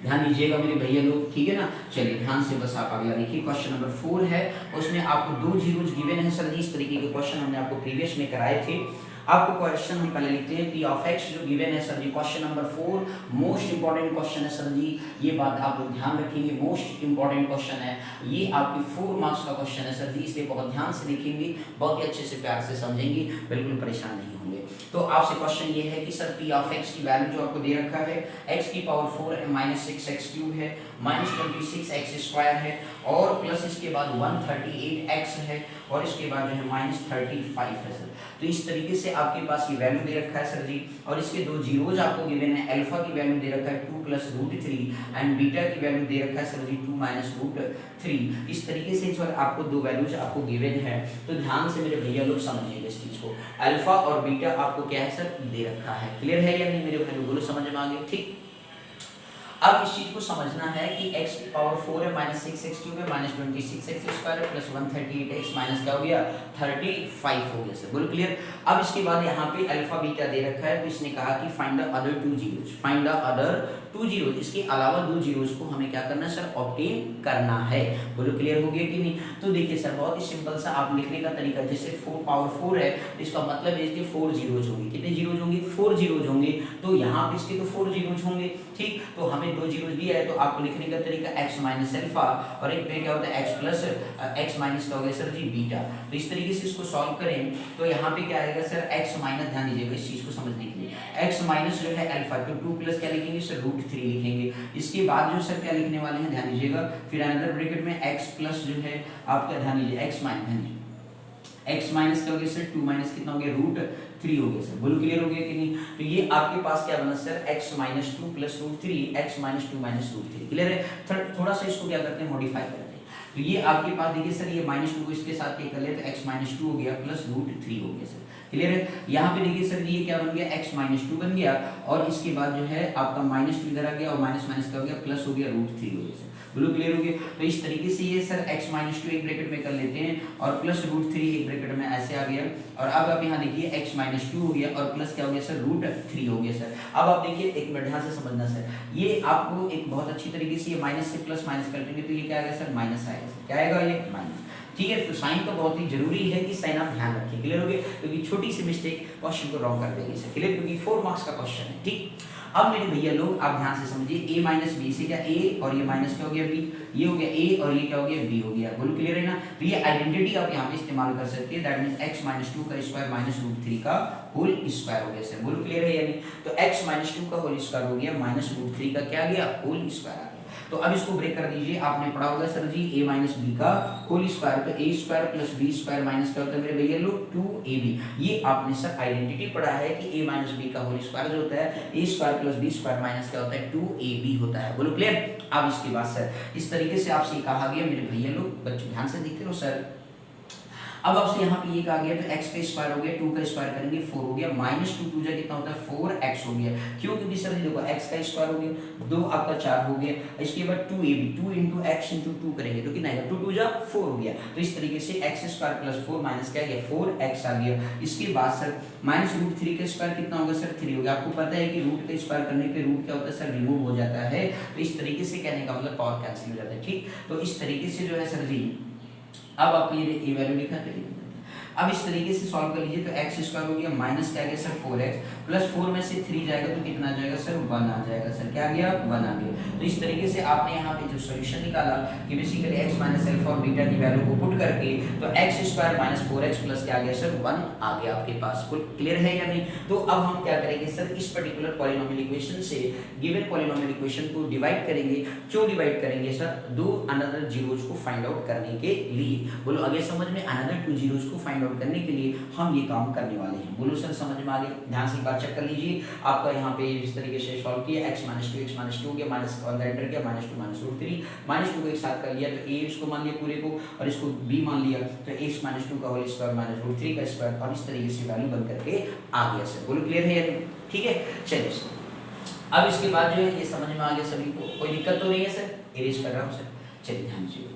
ध्यान दीजिएगा मेरे भैया लोग, ठीक है ना। चलिए ध्यान से बस आप आगे देखिए, क्वेश्चन नंबर 4 है, उसमें आपको दो जीरोज गिवन है सर जी। इस तरीके के क्वेश्चन हमने आपको प्रीवियस में कराए थे। आपको क्वेश्चन हम पहले लिखते हैं, पी ऑफ एक्स जो गिवन है sir ji, question number 4 most important question है सर जी, ये बात आप लोग ध्यान रखेंगे, मोस्ट इंपॉर्टेंट क्वेश्चन है ये, आपके 4 मार्क्स का क्वेश्चन है सर जी, इसलिए बहुत ध्यान से देखेंगे, बहुत ही अच्छे से प्यार से समझेंगे, बिल्कुल परेशान नहीं होंगे। तो आपसे क्वेश्चन ये है कि सर पी ऑफ एक्स की वैल्यू जो आपको दे रखा है x की पावर 4 है माइनस 6x क्यूब है माइनस 26x स्क्वायर है और प्लस इसके बाद 138x है और इसके बाद जो है माइनस 35 है सर। तो इस तरीके से आपके पास ये वैल्यू दे रखा है सर जी, और इसके दो जीरोज आपको गिवन है, अल्फा की वैल्यू दे रखा है 2 प्लस रूट 3 एंड बीटा की वैल्यू दे रखा है सर जी 2 माइनस रूट 3। इस तरीके से जो आपको दो वैल्यूज आपको गिवन है, तो ध्यान से मेरे भैया लोग समझिएगा इस चीज को, अल्फा और बीटा आपको क्या है सर दे रखा है, क्लियर है या नहीं मेरे भाई, बोलो समझ में आ गया, ठीक। अब इस चीज को समझना है कि x की पावर 4 है माइनस 6x क्यूब है माइनस 26x स्क्वायर है प्लस 138x माइनस क्या हो गया 35 हो गया सर, बोलो क्लियर। अब इसके बाद यहाँ पे अल्फा बीटा दे रखा है, तो इसने कहा कि find the other two zeros, find the other two zeros, इसके अलावा दो जीरोज को हमें क्या करना है सर ऑब्टेन करना है, बोलो क्लियर हो गया कि नहीं। तो देखिए सर बहुत ही सिंपल सा आप लिखने का तरीका, जैसे 4 पावर 4 है तो इसका मतलब है कि 4 जीरोज होंगे, कितने जीरोज होंगे 4 जीरोज होंगे, तो यहाँ पे इसके तो 4 जीरोज होंगे, ठीक। तो हमें दो जीरोज दिया है, तो आपको लिखने का तरीका x माइनस अल्फा और एक पे क्या होता है x प्लस x माइनस का हो गया सर जी बीटा। तो इस तरीके से इसको सॉल्व करें तो यहाँ पे क्या आएगा सर x माइनस, ध्यान दीजिएगा इस चीज को समझने के लिए, x माइनस जो है अल्फा तो 2 प्लस क्या लिखेंगे सर रूट 3 लिखेंगे, इसके बाद जो सर क्या लिखने वाले हैं ध्यान दीजिएगा, फिर अनदर ब्रैकेट में x प्लस जो है आपका ध्यान दीजिए x माइनस x माइनस क्या हो गया सर 2 माइनस कितना हो गया रूट 3 हो गया सर, बोलो क्लियर हो गया कि नहीं। तो ये आपके पास क्या बना sir x minus 2 plus root 3 x minus 2 minus root 3, clear है। थोड़ा सा इसको क्या करते हैं मॉडिफाई करते हैं, तो ये आपके पास देखिए सर ये माइनस 2 को इसके साथ क्या कर ले तो x माइनस 2 हो गया प्लस रूट 3 हो गया सर, क्लियर है। यहाँ पे देखिए सर ये क्या बन गया x माइनस 2 बन गया और इसके बाद जो है आपका माइनस 2 इधर आ गया और माइनस माइनस क्या हो गया प्लस हो गया रूट 3 हो गया सर, बोलो क्लियर हो गया। तो इस तरीके से ये सर x माइनस 2 एक ब्रैकेट में कर लेते हैं और प्लस रूट 3 एक ब्रैकेट में ऐसे आ गया, और अब आप यहाँ देखिए x माइनस 2 हो गया और प्लस क्या हो गया सर रूट 3 हो गया सर। अब आप देखिए एक मिनट ध्यान से समझना सर, ये आपको एक बहुत अच्छी तरीके से ये माइनस से प्लस माइनस कर देंगे तो ये क्या आएगा सर माइनस आएगा, क्या आएगा ये माइनस, ठीक है। तो साइन तो बहुत ही जरूरी है कि साइन आप ध्यान रखिए, क्लियर हो गया, क्योंकि छोटी छोटी सी मिस्टेक क्वेश्चन को रॉन्ग कर देगी सर, क्लियर, क्योंकि 4 मार्क्स का क्वेश्चन है। ठीक, अब मेरे भैया लोग आप ध्यान से समझिए, a माइनस बी से क्या a और ये माइनस क्या हो गया b, ये हो गया a और ये क्या हो गया b हो गया, बोलो क्लियर है ना। तो ये आइडेंटिटी आप यहाँ पे इस्तेमाल कर सकते हैं, दैट मींस x माइनस 2 का स्क्वायर माइनस रूट 3 का होल स्क्वायर हो गया सर, बोलो क्लियर है या नहीं। तो x माइनस 2 का होल स्क्वायर हो गया माइनस रूट 3 का क्या गया होल स्क्वायर आ गया। तो अब इसको ब्रेक कर दीजिए, आपने पढ़ा होगा sir ji a minus B का होल स्क्वायर, तो a square plus b square minus क्या होता है मेरे भैया लोग 2ab। ये आपने सर आइडेंटिटी पढ़ा है कि a माइनस b का होल स्क्वायर जो होता है a square plus b square minus क्या होता है 2ab होता है, बोलो क्लियर। अब इसके बाद सर इस तरीके से आपसे कहा गया मेरे भैया लोग, बच्चों ध्यान से देखते रहो सर। अब आपसे यहाँ पे ये कहा गया तो x का स्क्वायर हो गया, 2 का स्क्वायर करेंगे 4 हो गया, माइनस 2 2 जा कितना होता है 4x हो गया। क्यों, क्योंकि सर देखो x का स्क्वायर हो गया, 2 आपका 4 हो गया, इसके बाद 2ab 2 इंटू x इंटू 2 करेंगे तो कितना आएगा 2 2 जा 4 हो गया। तो इस तरीके से x स्क्वायर प्लस 4 माइनस क्या गया 4x आ गया। इसके बाद सर माइनस रूट 3 का स्क्वायर कितना होगा सर 3 हो गया। आपको पता है कि रूट का स्क्वायर करने पे रूट क्या होता है सर रिमूव हो जाता है, तो इस तरीके से कहने का मतलब पावर कैंसिल हो जाता है। ठीक, तो इस तरीके से जो है सर जी अब आपको ये वैल्यू लिखा है। अब इस तरीके से सॉल्व कर लीजिए, तो x स्क्वायर हो गया माइनस क्या गया सर 4x प्लस 4 में से 3 जाएगा तो कितना आ जाएगा सर 1 आ जाएगा सर, क्या आ गया 1 आ गया। तो इस तरीके से आपने यहाँ पे जो सॉल्यूशन निकाला कि बेसिकली x माइनस अल्फा और बीटा की वैल्यू को पुट करके तो x square minus 4x plus क्या आ गया सर 1 आ गया आपके पास। क्लियर है या नहीं। तो अब हम क्या करेंगे सर इस पर्टिकुलर पॉलिनोमियल इक्वेशन से गिवन पॉलिनोमियल इक्वेशन को डिवाइड करेंगे। क्यों डिवाइड करेंगे सर, दो अनदर जीरोज को फाइंड आउट करने के लिए। बोलो आगे समझ में, अनदर 2 जीरोज को फाइंड आउट करने के लिए हम ये काम करने वाले हैं। बोलो सर समझ में आ गया, ध्यान से एक बार चेक कर लीजिए। आपका यहाँ पे इस तरीके से सॉल्व किया, x माइनस 2 के माइनस अंदर एंटर किया, माइनस 2 माइनस रूट 3 माइनस 2 को एक साथ कर लिया, तो a इसको मान लिया पूरे को और इसको b मान लिया, तो x माइनस 2 का होल स्क्वायर माइनस रूट 3 का स्क्वायर और इस तरीके से वैल्यू बन करके आ गया सर। बोलो क्लियर है या नहीं। ठीक है, चलिए अब इसके बाद जो है ये समझ में आ गया सभी को, कोई दिक्कत तो नहीं है सर, इरेज कर रहा हूँ सर। चलिए ध्यान से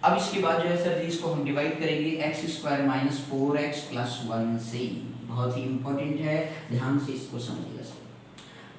अब इसके बाद जो है सर जी इसको हम डिवाइड करेंगे x square minus 4x plus 1 से। बहुत ही इंपॉर्टेंट है, ध्यान से इसको समझिएगा सर।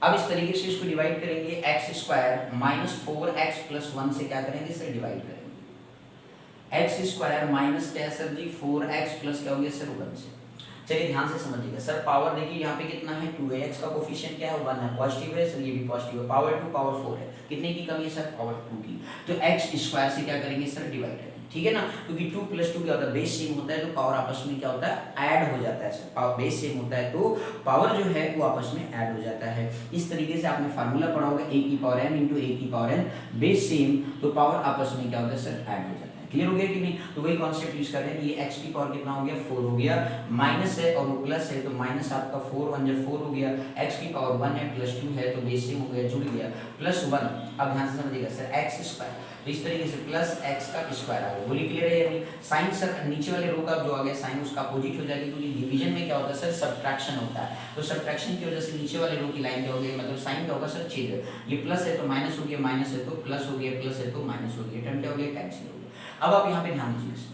अब इस तरीके से इसको डिवाइड करेंगे, x square minus 4x plus 1 से क्या करेंगे सर डिवाइड करेंगे। एक्स स्क्वायर माइनस क्या है सर जी 4x प्लस क्या हो गया सर 1 से। चलिए ध्यान से समझिएगा सर, पावर देखिए यहाँ पे कितना है 2 है, x का कोफिशिएंट क्या है 1 है, पॉजिटिव है सर, ये भी पॉजिटिव है, पावर 2 पावर 4 है, कितने की कमी है सर पावर 2 की। तो x स्क्वायर से क्या करेंगे सर डिवाइड करेंगे, ठीक है ना, क्योंकि 2 प्लस 2 क्या होता है बेस सेम होता है तो पावर आपस में क्या होता है ऐड हो जाता है सर। पावर बेस सेम होता है तो पावर जो है वो आपस में ऐड हो जाता है। इस तरीके से आपने फार्मूला पढ़ा होगा a की पावर n इंटू a की पावर n, बेस सेम तो पावर आपस में क्या होता है सर ऐड हो जाता है। क्लियर हो गया कि नहीं। तो वही कॉन्सेप्ट यूज कर रहे हैं, ये x की पावर कितना हो गया 4 हो गया, माइनस है और वो प्लस है तो माइनस आपका 4 1 जब 4 हो गया, x की पावर 1 है प्लस 2 है तो बेस सेम हो गया जुड़ गया प्लस 1। अब ध्यान से समझिएगा सर x स्क्वायर, तो इस तरीके से प्लस x का स्क्वायर आ गया। बोलिए क्लियर है या नहीं। साइन सर नीचे वाले रो का जो आ गया साइन उसका अपोजिट हो जाएगी, क्योंकि डिवीजन में क्या होता है सर सब्ट्रैक्शन होता है, तो सब्ट्रैक्शन की वजह से नीचे वाले रो की लाइन क्या हो गई मतलब साइन क्या होगा सर छेद, ये प्लस है तो माइनस हो गया, माइनस है तो प्लस हो गया, प्लस है तो माइनस हो गया, टर्म क्या हो गया कैंसिल हो गया। अब आप यहाँ पे ध्यान दीजिए,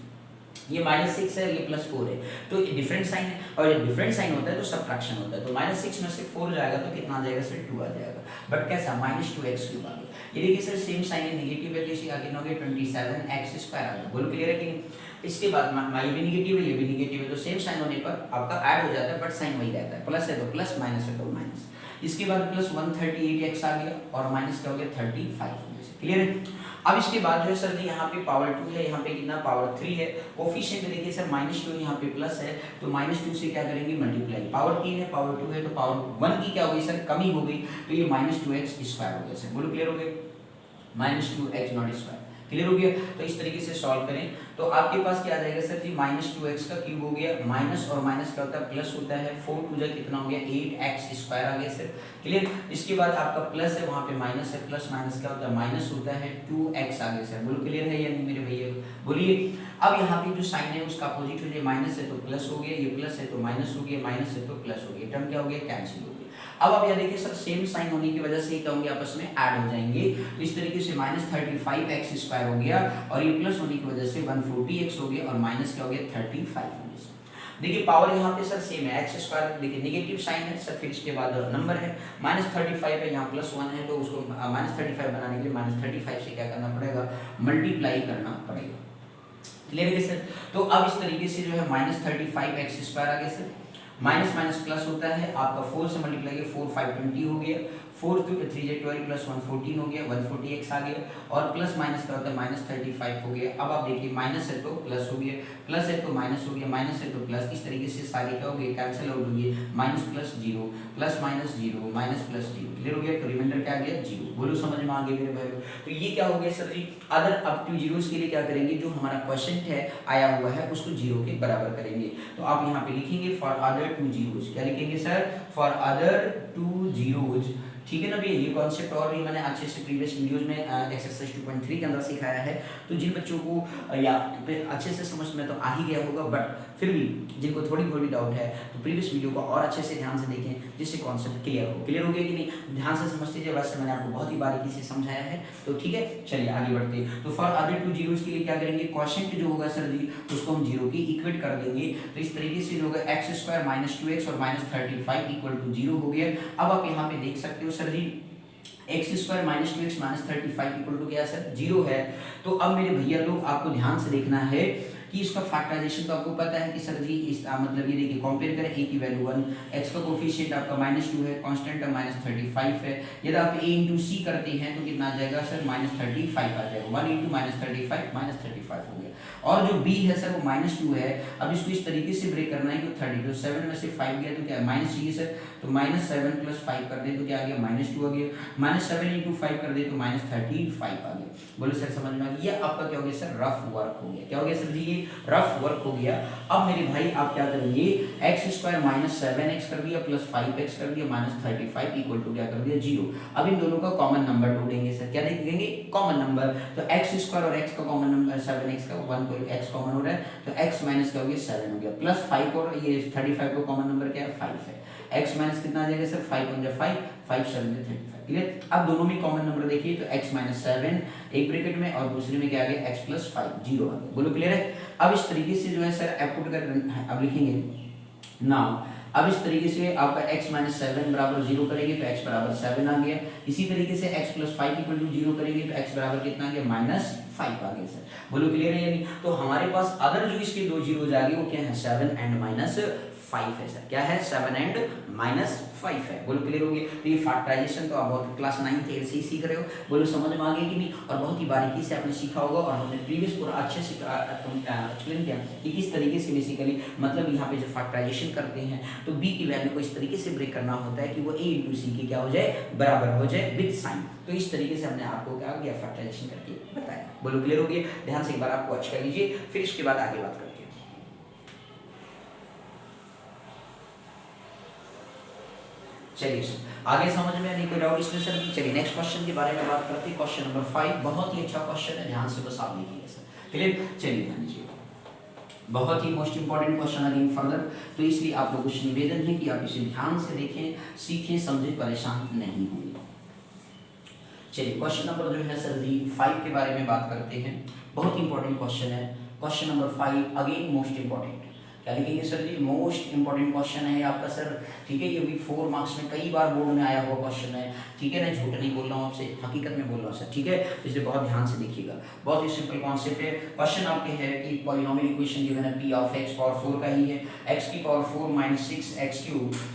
ये -6 है ये +4 है, तो डिफरेंट साइन है और जब डिफरेंट साइन होता है तो सब्ट्रैक्शन होता है, तो -6 में से 4 जाएगा तो कितना आ जाएगा सर 2 आ जाएगा, बट कैसा -2x³ आ गया। ये देखिए सर सेम साइन है, नेगेटिव है तो इसी आगे हो गया 27x² आ गया। बोलो क्लियर है कि नहीं। इसके बाद ये भी नेगेटिव है ये भी नेगेटिव है, तो सेम साइन होने पर आपका ऐड हो जाता है बट साइन वही रहता है, प्लस है तो प्लस, माइनस है तो माइनस। इसके बाद प्लस 138x आ गया और माइनस क्या हो गया 35। क्लियर है। अब इसके बाद जो है सर जी यहाँ पे पावर 2 है, यहाँ पे कितना पावर 3 है, कोफिशिएंट देखिए सर -2 यहाँ पे प्लस है तो -2 से क्या करेंगे मल्टीप्लाई, पावर 3 है पावर 2 है तो पावर 1 की क्या हो गई सर कमी हो गई, तो ये -2x² हो गया सर। बोलो क्लियर हो गया, -2x²। क्लियर हो गया। तो इस तरीके से सॉल्व करें तो आपके पास क्या आ जाएगा सर जी -2x³ हो गया, माइनस और माइनस क्या होता है प्लस होता है, 4 2 जा कितना हो गया 8x² आ गया सर। क्लियर। इसके बाद आपका प्लस है वहाँ पे माइनस है, प्लस माइनस क्या होता है माइनस होता है, 2x आ गया सर। बोलो क्लियर है या नहीं मेरे भैया, बोलिए। अब यहाँ पे जो साइन है उसका अपोजिट हो जाए, माइनस है तो प्लस हो गया, ये प्लस है तो माइनस हो गया, माइनस है तो प्लस हो गया, टर्म क्या हो गया कैंसिल हो गया। अब आप यहाँ देखिए सर सेम साइन होने की वजह से क्या होंगे आपस में ऐड हो जाएंगे, तो इस तरीके से -35x² हो गया और ये प्लस होने की वजह से 140x हो गया और माइनस क्या हो गया 35 हो गया। देखिए पावर यहाँ पे सर सेम है, x², देखिए नेगेटिव साइन है सर, फिर इसके बाद नंबर है -35 है, यहाँ +1 है तो उसको -35 बनाने के लिए -35 से क्या करना पड़ेगा मल्टीप्लाई करना पड़ेगा। क्लियर है सर। तो अब इस तरीके से जो है -35x² आ गया सर, माइनस माइनस प्लस होता है आपका 4 से मल्टीप्लाई किया 4 5 20 हो गया, 4 3 12 प्लस 1 14 हो गया, 140x आ गया, और प्लस माइनस का होता है -35 हो गया। अब आप देखिए माइनस है तो प्लस हो गया, प्लस है तो माइनस हो गया, माइनस है तो प्लस, इस तरीके से सारे क्या हो गए कैंसिल आउट हो गए, minus plus zero plus minus zero minus plus zero, clear हो गया। तो रिमाइंडर क्या आ गया जीरो, बोलो समझ में आ गया मेरे भाई। तो ये क्या हो गया सर जी, अदर अप टू जीरोस के लिए क्या करेंगे, जो हमारा क्वेश्चन है आया हुआ है उसको जीरो के बराबर करेंगे। तो आप यहाँ पे लिखेंगे फॉर अदर टू जीरोस, क्या लिखेंगे sir, for other two zeros, ठीक है ना भैया। ये कॉन्सेप्ट और भी मैंने अच्छे से प्रीवियस वीडियोस में एक्सरसाइज 2.3 के अंदर सिखाया है। तो जिन बच्चों को या अच्छे से समझ में तो आ ही गया होगा, बट फिर भी जिनको थोड़ी बहुत भी डाउट है तो प्रीवियस वीडियो को और अच्छे से ध्यान से देखें जिससे कॉन्सेप्ट क्लियर हो। क्लियर हो गया कि नहीं, ध्यान से समझ लीजिए, वैसे मैंने आपको बहुत ही बारीकी से समझाया है। तो ठीक है, चलिए आगे बढ़ते हैं। तो फॉर अदर टू जीरोस के लिए क्या करेंगे, क्वोशिएंट जो होगा सर जी उसको हम जीरो की इक्वेट कर देंगे। तो इस तरीके से जो होगा x² -2x और -35 = 0 हो गया। अब आप यहाँ पे देख सकते हो सर जी x² -2x -35 = क्या सर 0 है। तो अब मेरे भैया लोग आपको ध्यान से देखना है कि इसका फैक्टराइजेशन तो आपको पता है कि सर जी इस मतलब ये देखिए कंपेयर करें, a की वैल्यू 1, x का कोफिशिएंट आपका -2 है, कांस्टेंट है -35 है। यदि आप a * c करते हैं तो कितना आ जाएगा सर -35 आ जाएगा, 1 * -35 हो गया। और जो b है सर वो -2 है। अब इसको इस तरीके से ब्रेक करना है कि 30 तो 7 में से 5 गया तो क्या माइनस चाहिए सर, तो -7 + 5 कर दे तो क्या आ गया -2 आ गया, -7 × 5 कर दे तो -35 आ गया। बोलो सर समझ में आ गया। ये आपका क्या हो गया सर, रफ वर्क हो गया। क्या हो गया सर जी, ये रफ वर्क हो गया। अब मेरे भाई आप क्या करेंगे, x² -7x कर दिया प्लस 5x कर दिया -35 = क्या कर दिया 0। अब इन दोनों का कॉमन नंबर ढूंढेंगे सर, क्या देखेंगे कॉमन नंबर। तो x² और x का कॉमन नंबर 7x का 1 को x कॉमन हो रहा है तो x माइनस क्या हो गया 7 हो गया, प्लस 5 और ये 35 का कॉमन नंबर क्या है 5 है। x माइनस कितना आ जाएगा सर 5 × 5 5 7 35, क्लियर। अब दोनों में कॉमन नंबर देखिए तो x - 7 एक ब्रैकेट में और दूसरे में क्या आ गया x + 5 0 आ गया। बोलो क्लियर है। अब इस तरीके से जो है सर पुट कर अब लिखेंगे नाउ। अब इस तरीके से आपका x - 7 = 0 करेंगे तो x = 7 आ गया। इसी तरीके से x + 5 = 0 करेंगे तो x = कितना आ गया -5 आ गया सर। बोलो क्लियर है या नहीं। तो हमारे पास अदर जो इसके दो जीरोज आ गए वो क्या है 7 and -5 है सर। क्या है 7 and -5 है। बोलो क्लियर हो गया। तो ये फैक्टराइजेशन तो आप बहुत क्लास 9th से ही सीख रहे हो। बोलो समझ में आ गया कि नहीं, और बहुत ही बारीकी से आपने सीखा होगा और हमने प्रीवियस पूरा अच्छे से एक्सप्लेन किया कि किस तरीके से बेसिकली मतलब यहाँ पे जो फैक्टराइजेशन करते हैं तो b की वैल्यू को इस तरीके से ब्रेक करना होता है कि वो a * c के क्या हो जाए बराबर हो जाए विद साइन। तो इस तरीके से हमने आपको क्या किया फैक्टराइजेशन करके बताया। बोलो क्लियर हो गया। ध्यान से एक बार आपको वॉच कर लीजिए, फिर इसके बाद आगे बात करते हैं। चलिए सर आगे समझ में नहीं कोई डाउट इसमें सर। चलिए नेक्स्ट क्वेश्चन के बारे में बात करते हैं। क्वेश्चन नंबर 5 बहुत ही अच्छा क्वेश्चन है, ध्यान से बस आप देखिए सर, क्लियर। चलिए ध्यान दीजिए, बहुत ही most important question again further. तो इसलिए आप लोगों से निवेदन है कि आप इसे ध्यान से देखें, सीखें, समझें, परेशान नहीं होंगे। चलिए क्वेश्चन नंबर जो है सर 5 के बारे में बात करते हैं। बहुत इंपॉर्टेंट क्वेश्चन है। Question number 5 again most important. क्या लिखेंगे सर जी, मोस्ट इंपॉर्टेंट क्वेश्चन है आपका सर, ठीक है। ये भी 4 मार्क्स में कई बार बोर्ड में आया हुआ क्वेश्चन है, ठीक है ना, झूठ नहीं बोल रहा हूँ आपसे, हकीकत में बोल रहा हूँ सर, ठीक है। इसलिए बहुत ध्यान से देखिएगा, बहुत ही सिंपल कॉन्सेप्ट है। क्वेश्चन आपके है कि पॉलिनोमियल इक्वेशन गिवन है p ऑफ x पावर 4 का ही है, x की power 4 - 6x³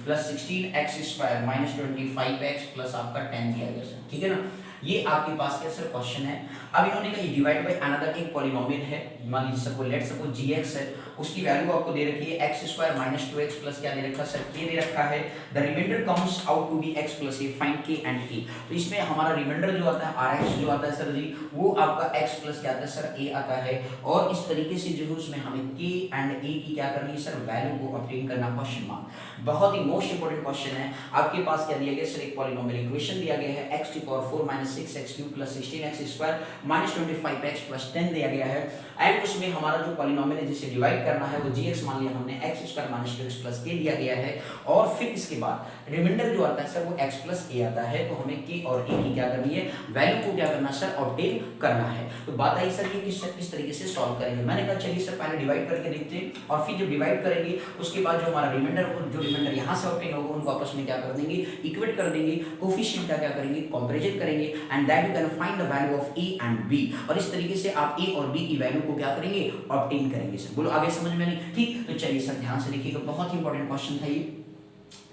+ 16x² - 25x plus आपका 10 दिया गया सर, ठीक है ना। ये आपके पास क्या सर क्वेश्चन है। अब इन्होंने कहा डिवाइड बाय अनदर एक पॉलिनोमियल है, मान लीजिए सपोज लेट्स सपोज gx है, उसकी वैल्यू आपको दे रखी है x² - 2x प्लस क्या दे रखा सर k दे रखा है। The remainder comes out to be x + a, find k and a। तो इसमें हमारा रिमाइंडर जो आता है rx जो आता है सर जी वो आपका x प्लस क्या आता है सर a आता है। और इस तरीके से जो है उसमें हमें k एंड a की क्या करनी है सर वैल्यू को ऑब्टेन करना। क्वेश्चन मार्क बहुत ही मोस्ट इंपोर्टेंट क्वेश्चन है। आपके पास क्या दिया गया सर एक पॉलिनोमियल इक्वेशन दिया गया है x की पावर 4 - 6x³ + 16x² - 25x + 10 दिया गया है। एंड उसमें हमारा जो पॉलिनोमियल है जिसे डिवाइड करना है वो gx मान लिया हमने, x² - 2x + k दिया गया है। और फिर इसके बाद रिमाइंडर जो आता है सर वो x + a आता है। तो हमें k और a की क्या करनी है वैल्यू को क्या करना सर ऑब्टेन करना है। तो बात आई सर ये किस तरीके से सॉल्व करेंगे। मैंने कहा चलिए सर पहले डिवाइड करके देखते हैं और फिर जब डिवाइड करेंगे उसके बाद जो हमारा रिमाइंडर यहाँ से ऑब्टेन होगा उनको आपस में क्या कर देंगे इक्वेट कर देंगे, कोफिशिएंट का क्या करेंगे कंपैरिजन करेंगे। And that you can find the value of A and B, और इस तरीके से आप ए और बी की वैल्यू को क्या करेंगे, ऑब्टेन करेंगे सर। बोलो आगे समझ में नहीं, ठीक। तो चलिए सर ध्यान से देखिएगा, बहुत ही इंपॉर्टेंट क्वेश्चन था ये,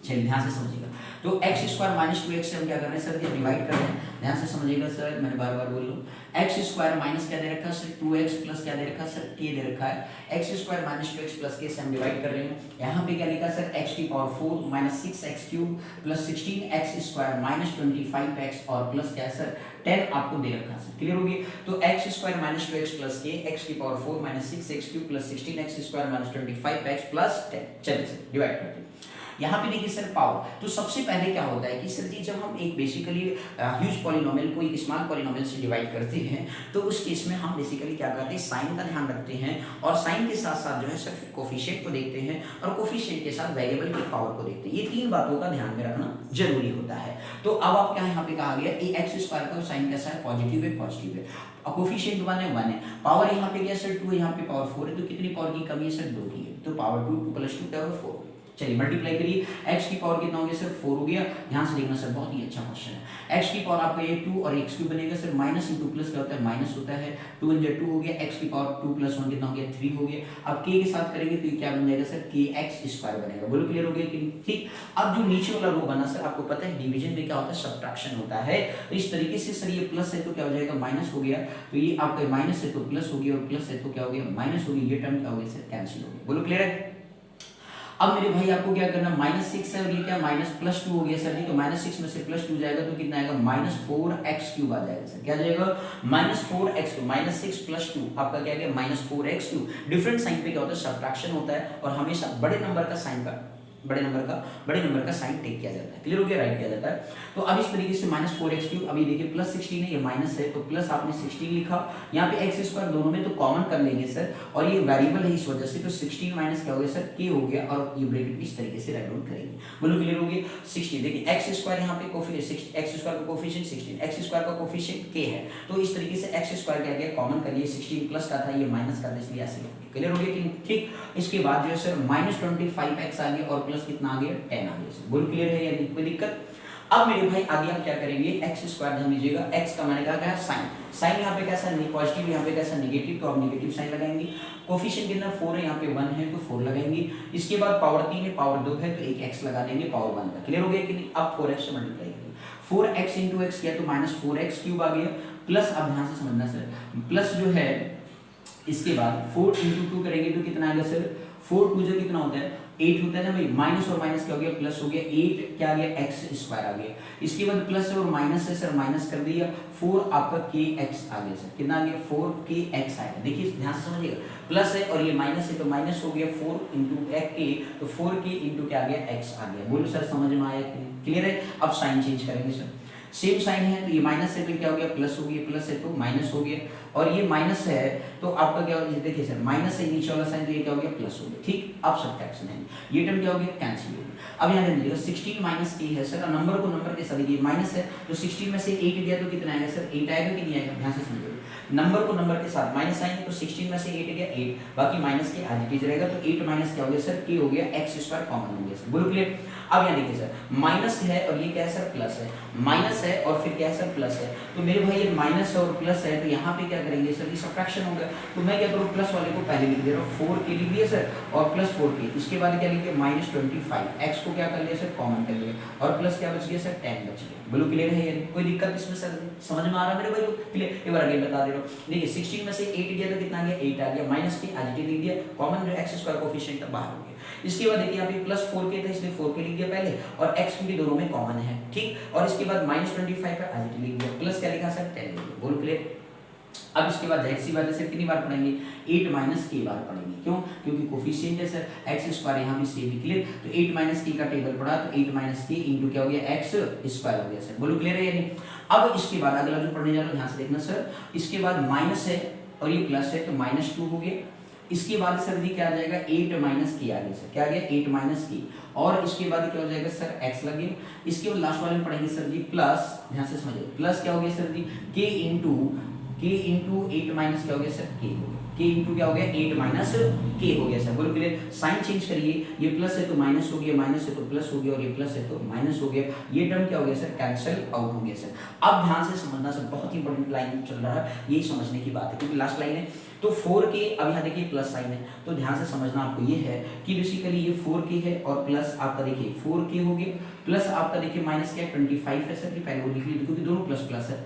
चलिए ध्यान से समझिएगा। तो एक्स स्क्वायर माइनस 2x से हम क्या कर रहे हैं सर, ये डिवाइड कर रहे हैं, ध्यान से समझिएगा सर, मैंने बार बार बोल लूँ। एक्स स्क्वायर माइनस क्या दे रखा है सर, 2x प्लस क्या दे रखा है सर, k दे रखा है। X square minus 2x plus k से हम डिवाइड कर रहे हैं, यहाँ पे क्या लिखा है सर, x की power 4 minus 6x cube plus 16x square minus 25x और प्लस क्या है सर 10 आपको दे रखा है, क्लियर होगी। तो x square minus 2x plus k, x की power 4 minus 6x cube plus 16x square minus 25x plus 10, चलिए सर डिवाइड करते हैं। यहाँ पे देखिए सर पावर, तो सबसे पहले क्या होता है कि सर जी जब हम एक बेसिकली ह्यूज पॉलिनोमियल को एक स्मॉल पॉलिनोमियल से डिवाइड करते हैं तो उस केस में हम बेसिकली क्या करते हैं, साइन का ध्यान रखते हैं, और साइन के साथ साथ जो है सर कोफिशिएंट को देखते हैं, और कोफिशिएंट के साथ वेरिएबल की पावर को देखते हैं। ये तीन बातों का ध्यान में रखना जरूरी होता है। तो अब आप क्या यहाँ पे कहा गया ए एक्स स्क्वायर का साइन कैसा है, पॉजिटिव है, पॉजिटिव है, कोफिशिएंट 1 है 1 है, पावर यहाँ पे क्या सर 2 है, यहाँ पे पावर 4 है, तो कितनी पावर की कमी है सर 2 की है, तो पावर 2 2 प्लस 2 क्या होगा 4। चलिए मल्टीप्लाई करिए, x की पावर कितना हो गया सर 4 हो गया, ध्यान से देखना सर बहुत ही अच्छा क्वेश्चन है। x की पावर आपका ये 2 और x क्यूब बनेगा सर, माइनस इंटू प्लस क्या होता है, माइनस होता है, 2 × 2 हो गया, x की पावर 2 + 1 कितना हो गया 3 हो गया। अब k के साथ करेंगे तो ये क्या बन जाएगा सर, kx स्क्वायर बनेगा। बोलो क्लियर हो गया कि ठीक। अब जो नीचे वाला रो बना सर, आपको पता है डिवीजन में क्या होता है, सब्ट्रैक्शन होता है, तो इस तरीके से सर ये प्लस है तो क्या हो जाएगा माइनस हो गया, तो ये आपका माइनस है तो प्लस हो गया, और प्लस है तो क्या हो गया माइनस हो गया, ये टर्म क्या हो गया सर कैंसिल हो गया। बोलो क्लियर है। अब मेरे भाई आपको क्या करना, -6 है और ये क्या -+2 हो गया सर जी, तो -6 में से +2 जाएगा तो कितना आएगा -4x³ आ जाएगा सर, क्या आ जाएगा -4x³, -6 + 2 आपका क्या गया -4x³। डिफरेंट साइन पे क्या होता है, सब्ट्रैक्शन होता है, और हमेशा बड़े नंबर का साइन बड़े नंबर का साइन टेक किया जाता है, क्लियर हो गया, राइट किया जाता है। तो अब इस तरीके से -4x³, अभी देखिए +16 है, ये माइनस है, तो प्लस आपने 16 लिखा, यहाँ पे x स्क्वायर दोनों में तो कॉमन कर लेंगे सर, और ये वेरिएबल है इस वजह से, तो 16 माइनस क्या हो गया सर k हो गया, और ये ब्रैकेट इस तरीके से राइट डाउन करेंगे। बोलो क्लियर हो गया। 16 देखिए x स्क्वायर यहाँ पे कोफिशिएंट, x स्क्वायर का कोफिशिएंट 16, x स्क्वायर का कोफिशिएंट k है, तो इस तरीके से x स्क्वायर क्या गया कॉमन कर लिए, 16 प्लस का था, ये माइनस का था, इसलिए ऐसे क्लियर हो गया कि ठीक। इसके बाद जो है सर -25x आ गया, और प्लस कितना आ गया 10 आ गया सर। बोलो क्लियर है या कोई दिक्कत। अब मेरे भाई आगे हम क्या करेंगे, x स्क्वायर ध्यान दीजिएगा, x का मैंने कहा क्या साइन, साइन यहाँ पे कैसा पॉजिटिव, यहाँ पे कैसा नेगेटिव, तो आप नेगेटिव साइन लगाएंगे। कोफिशिएंट कितना 4 है, यहाँ पे 1 है तो 4 लगाएंगे। इसके बाद पावर 3 है, पावर 2 है तो एक x लगा देंगे पावर 1 का, क्लियर हो गया कि नहीं। अब 4x से मल्टीप्लाई करिए, 4x × x किया तो -4x³ आ गया, प्लस अब ध्यान से समझना सर, प्लस जो है इसके बाद 4 × 2 करेंगे तो कितना आएगा सर, 4 2 जो कितना होता है 8 होता है ना भाई, माइनस और माइनस क्या हो गया प्लस हो गया, 8 क्या आ गया x स्क्वायर आ गया। इसके बाद प्लस है और माइनस है सर, माइनस कर दिया, 4 आपका kx आ गया सर, कितना आ गया 4kx आएगा। देखिए ध्यान से समझिएगा, प्लस है और ये माइनस है तो माइनस हो गया 4 × k, तो 4k × क्या आ गया x आ गया। बोलो सर समझ में आया, क्लियर है। अब साइन चेंज करेंगे सर, सेम साइन है तो ये माइनस है तो क्या हो गया प्लस हो गया, प्लस है तो माइनस हो गया, और ये माइनस है तो आपका क्या हो गया, देखिए सर माइनस है नीचे वाला साइन, तो ये क्या हो गया प्लस हो गया, ठीक। अब सब्ट्रैक्शन है, ये टर्म क्या हो गया कैंसिल हो गया। अब यहाँ देखिएगा 16 - k है सर, नंबर को नंबर के साथ देखिए माइनस है तो 16 में से 8 गया तो कितना आएगा सर 8 आएगा कि नहीं आएगा, ध्यान से समझिए। नंबर को नंबर के साथ माइनस आएंगे तो 16 में से 8 गया 8, बाकी माइनस के एज इट इज रहेगा, तो 8 माइनस क्या हो गया सर k हो गया, x स्क्वायर कॉमन हो गया सर। बोलो क्लियर। अब यहाँ देखिए सर माइनस है और ये क्या है सर प्लस है, माइनस है और फिर क्या है सर प्लस है, तो मेरे भाई ये माइनस है और प्लस है, तो यहाँ पे क्या करेंगे सर ये सब्ट्रैक्शन होगा, तो मैं क्या करूँ प्लस वाले को पहले लिख दे रहा हूँ, 4k लिख दिया सर और प्लस 4k, इसके बाद क्या लिख दिया -25, x को क्या कर लिया सर कॉमन कर लिया, और प्लस क्या बच गया सर 10 बच गया। बोलो क्लियर है, कोई दिक्कत इसमें सर, समझ में आ रहा है मेरे भाई क्लियर। एक बार आगे बता दे रहा हूँ, देखिए 16 में से 8 गया तो कितना आ गया 8 आ गया, माइनस के एज इट इज लिख दिया, कॉमन जो x स्क्वायर कोफिशिएंट था बाहर हो गया। इसके बाद देखिए यहाँ पे प्लस 4k था इसलिए 4k लिख दिया पहले, और x भी दोनों में कॉमन है, ठीक। और इसके बाद -25 का एज इट इज लिख दिया, प्लस क्या लिखा सर 10 लिख दिया। बोलो क्लियर। अब इसके बाद जाहिर सी बात है सर कितनी बार पढ़ेंगे 8 - k बार पढ़ेंगे, क्यों, क्योंकि कोफिशिएंट है सर x स्क्वायर यहाँ भी सेम क्लियर, तो 8 - k का टेबल पढ़ा तो 8 - k इंटू क्या हो गया x स्क्वायर हो गया सर। बोलो क्लियर है या नहीं। अब इसके बाद अगला जो पढ़ने जा रहा हूँ ध्यान से देखना सर, इसके बाद माइनस है और ये प्लस है तो -2 हो गया, इसके बाद सर जी क्या आ जाएगा 8 - k आ गया सर, क्या आ गया 8 - k, और इसके बाद क्या हो जाएगा सर x लगे, इसके बाद लास्ट वाले में पढ़ेंगे सर जी प्लस, ध्यान से समझिए प्लस क्या हो गया सर जी k into k into 8 minus क्या हो गया सर k हो गया, k इंटू क्या हो गया 8 माइनस k हो गया सर। बोलो क्लियर। साइन चेंज करिए, ये प्लस है तो माइनस हो गया, माइनस है तो प्लस हो गया और ये प्लस है तो माइनस हो गया, ये टर्म क्या हो गया सर कैंसिल आउट हो गया सर। अब ध्यान से समझना सर, बहुत ही इंपॉर्टेंट लाइन चल रहा है, यही समझने की बात है क्योंकि लास्ट लाइन है। तो 4k अब यहाँ देखिए प्लस साइन है, तो ध्यान से समझना आपको ये है कि बेसिकली ये 4k है और प्लस आपका देखिए 4k हो गया, प्लस आपका देखिए माइनस क्या 25 है सर, पहले वो लिख लीजिए क्योंकि दोनों प्लस प्लस है,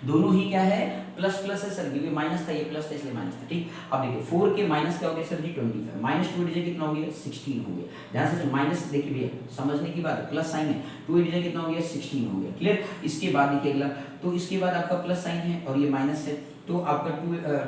दोनों ही क्या है प्लस प्लस है सर, क्योंकि माइनस था ये प्लस था इसलिए माइनस था। ठीक, अब देखिए 4k माइनस क्या हो गया सर जी 25, माइनस 2 डिजिट कितना हो गया 16 हो गया। ध्यान से माइनस देखिए भैया समझने की बात है, प्लस साइन है 2 डिजिट कितना हो गया 16 हो गया। क्लियर। इसके बाद देखिए अगला, तो इसके बाद आपका प्लस साइन है और ये माइनस है, तो आपका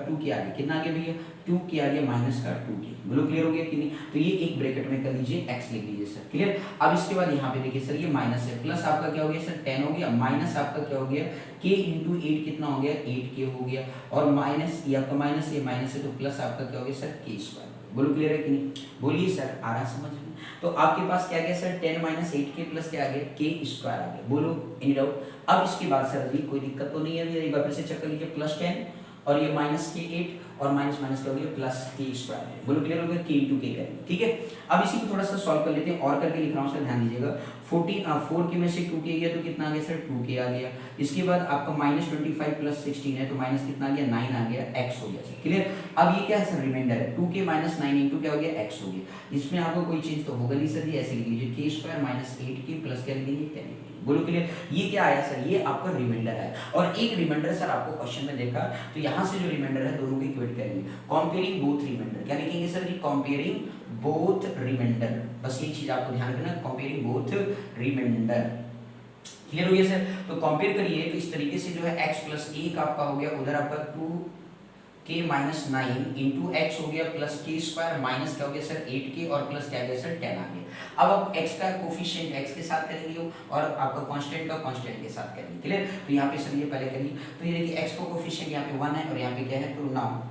2 के आगे कितना आ गया भैया 2 के आगे माइनस का 2k। बोलो क्लियर हो गया कि नहीं। तो ये एक ब्रैकेट में कर लीजिए x लिख लीजिए सर। क्लियर। अब इसके बाद यहाँ पे देखिए सर ये माइनस है, प्लस आपका क्या हो गया सर 10 हो गया, माइनस आपका क्या हो गया k इंटू 8 कितना हो गया 8k हो गया, और माइनस ये आपका माइनस ये माइनस है तो प्लस आपका क्या हो गया सर k स्क्वायर। बोलो क्लियर है कि नहीं। बोलिए सर आ रहा समझ में। तो आपके पास क्या गया सर 10 माइनस 8k प्लस क्या आ गया k स्क्वायर आ गया। बोलो एनी डाउट। अब इसके बाद सर जी कोई दिक्कत तो नहीं है, एक बार फिर से चेक कर लीजिए, प्लस 10 और ये माइनस के 8 और माइनस माइनस क्या हो गया प्लस के स्क्वायर है। बोलो क्लियर हो गया, k इंटू के करेंगे। ठीक है। अब इसी को थोड़ा सा सॉल्व कर लेते हैं, और करके लिख रहा हूँ सर ध्यान दीजिएगा। 4k में से 2k गया तो कितना आ गया सर 2k आ गया। इसके बाद आपका माइनस 25 प्लस 16 है तो माइनस कितना आ गया 9 आ गया, x हो गया सर। क्लियर। अब ये क्या है सर रिमाइंडर है, 2k माइनस 9 इंटू क्या हो गया x हो गया। इसमें आपको कोई चेंज तो होगा नहीं सर जी, ऐसे लिख लीजिए k square minus 8k plus क्या लिख देंगे 10। बोलो क्लियर। ये क्या आया सर, ये आपका रिमाइंडर है। और एक रिमाइंडर सर आपको क्वेश्चन में देखा तो यहाँ से जो रिमाइंडर है दोनों की इक्वेट करेंगे, कंपेयरिंग बोथ रिमाइंडर। क्या लिखेंगे sir ji comparing both remainder, बस ये चीज आपको ध्यान रखना, कंपेयरिंग बोथ रिमाइंडर। क्लियर हो गया सर। तो कंपेयर करिए तो इस तरीके से जो है x प्लस 1 आपका हो गया, उधर आपका 2k माइनस 9 इंटू एक्स हो गया प्लस k स्क्वायर माइनस क्या हो गया सर 8k और प्लस क्या आ गया सर 10 आ गया। अब आप x का कोफिशिएंट x के साथ करेंगे और आपका कांस्टेंट का कांस्टेंट के साथ करेंगे। क्लियर। तो यहाँ पे सर ये पहले करिए, तो ये देखिए x का कोफिशिएंट यहाँ पे 1 है और यहाँ पे क्या है 2। नाउ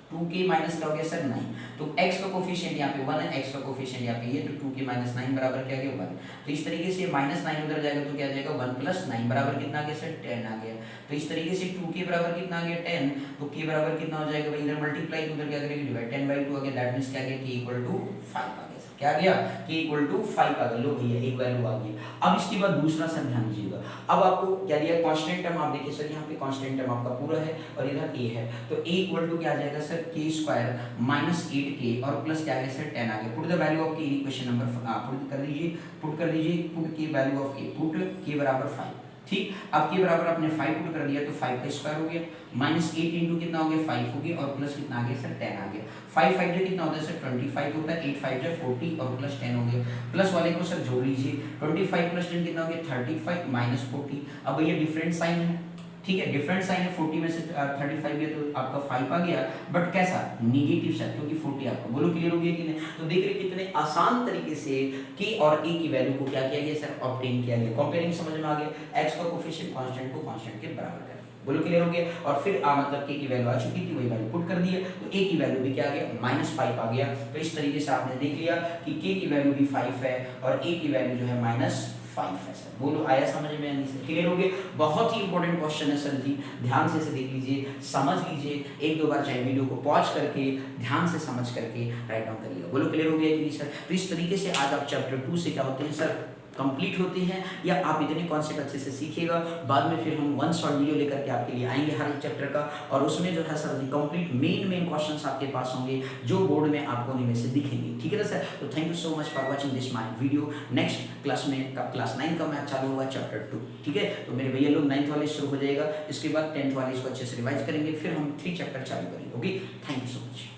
2k माइनस क्या हो गया सर 9, तो x का कोफिशिएंट यहाँ पे 1 है, x का कोफिशिएंट यहाँ पे ये, तो 2k माइनस 9 बराबर क्या आ गया 1। तो इस तरीके से माइनस 9 उधर जाएगा तो क्या आ जाएगा 1 प्लस 9 बराबर कितना आ गया सर 10 आ गया। तो इस तरीके से 2k बराबर कितना आ गया 10, तो k बराबर कितना हो जाएगा भाई इधर मल्टीप्लाई तो उधर क्या करेंगे डिवाइड, 10/2 आ गया। दैट मींस क्या आ गया k इक्वल टू 5 आ गया। क्या आ गया k इक्वल टू 5 आ गया। लो भैया एक वैल्यू आ गई। अब इसके बाद दूसरा सर ध्यान दीजिएगा, अब आपको क्या दिया कांस्टेंट टर्म, आप देखिए सर यहाँ पे कांस्टेंट टर्म आपका पूरा है और इधर a है, तो a इक्वल टू क्या आ जाएगा sir k square minus 8k और प्लस क्या आ गया सर 10 आ गया। Put the value of k in equation number put कर दीजिए, put k value of k, put k बराबर 5। ठीक, अब के बराबर आपने 5 पुट कर दिया तो 5 का स्क्वायर हो गया, माइनस 8 इंटू कितना हो गया 5 हो गया और प्लस कितना आ गया सर 10 आ गया। 5 5 जो कितना होता है सर 25 होता है, 8 5 जो 40 और प्लस 10 हो गया। प्लस वाले को सर जोड़ लीजिए, 25 प्लस 10 कितना हो गया 35 माइनस 40। अब ये डिफरेंट साइन है, ठीक है डिफरेंट साइन है, 40 में से 35 गया तो आपका 5 आ गया, बट कैसा नेगेटिव साइन क्योंकि 40 आपका। बोलो क्लियर हो गया कि नहीं। तो देख रहे कितने आसान तरीके से k और a की वैल्यू को क्या किया गया सर ऑब्टेन किया गया। कंपेयरिंग समझ में आ गया, x का कोफिशिएंट कांस्टेंट को कांस्टेंट के बराबर करें। बोलो क्लियर हो गया। और फिर मतलब k की वैल्यू आ चुकी थी वही वैल्यू पुट कर दिए तो a की वैल्यू भी क्या आ गया -5 आ गया। तो इस तरीके से आपने देख लिया कि k की वैल्यू भी 5 है और a की वैल्यू जो है -5 है सर। बोलो आया समझ में नहीं सर, क्लियर हो गया। बहुत ही इंपॉर्टेंट क्वेश्चन है सर जी, ध्यान से देख लीजिए, समझ लीजिए, एक दो बार चाहे वीडियो को पॉज करके ध्यान से समझ करके राइट डाउन करिएगा। बोलो क्लियर हो गया कि नहीं सर। तो इस तरीके से आज आप चैप्टर 2 से क्या होते हैं सर कंप्लीट होते हैं, या आप इतने कॉन्सेप्ट अच्छे से सीखिएगा। बाद में फिर हम 1 शॉर्ट वीडियो लेकर के आपके लिए आएंगे हर एक चैप्टर का, और उसमें जो है सर कंप्लीट मेन क्वेश्चंस आपके पास होंगे जो बोर्ड में आपको उनमें से दिखेंगे। ठीक है ना सर। तो thank you so much for watching this my video. Next class में क्लास 9 का मैथ चालू होगा चैप्टर 2। ठीक है, तो मेरे भैया लोग 9th वाले शुरू हो जाएगा, इसके बाद 10th वाले इसको अच्छे से रिवाइज करेंगे, फिर हम 3 चैप्टर चालू करेंगे। Okay, thank you so much.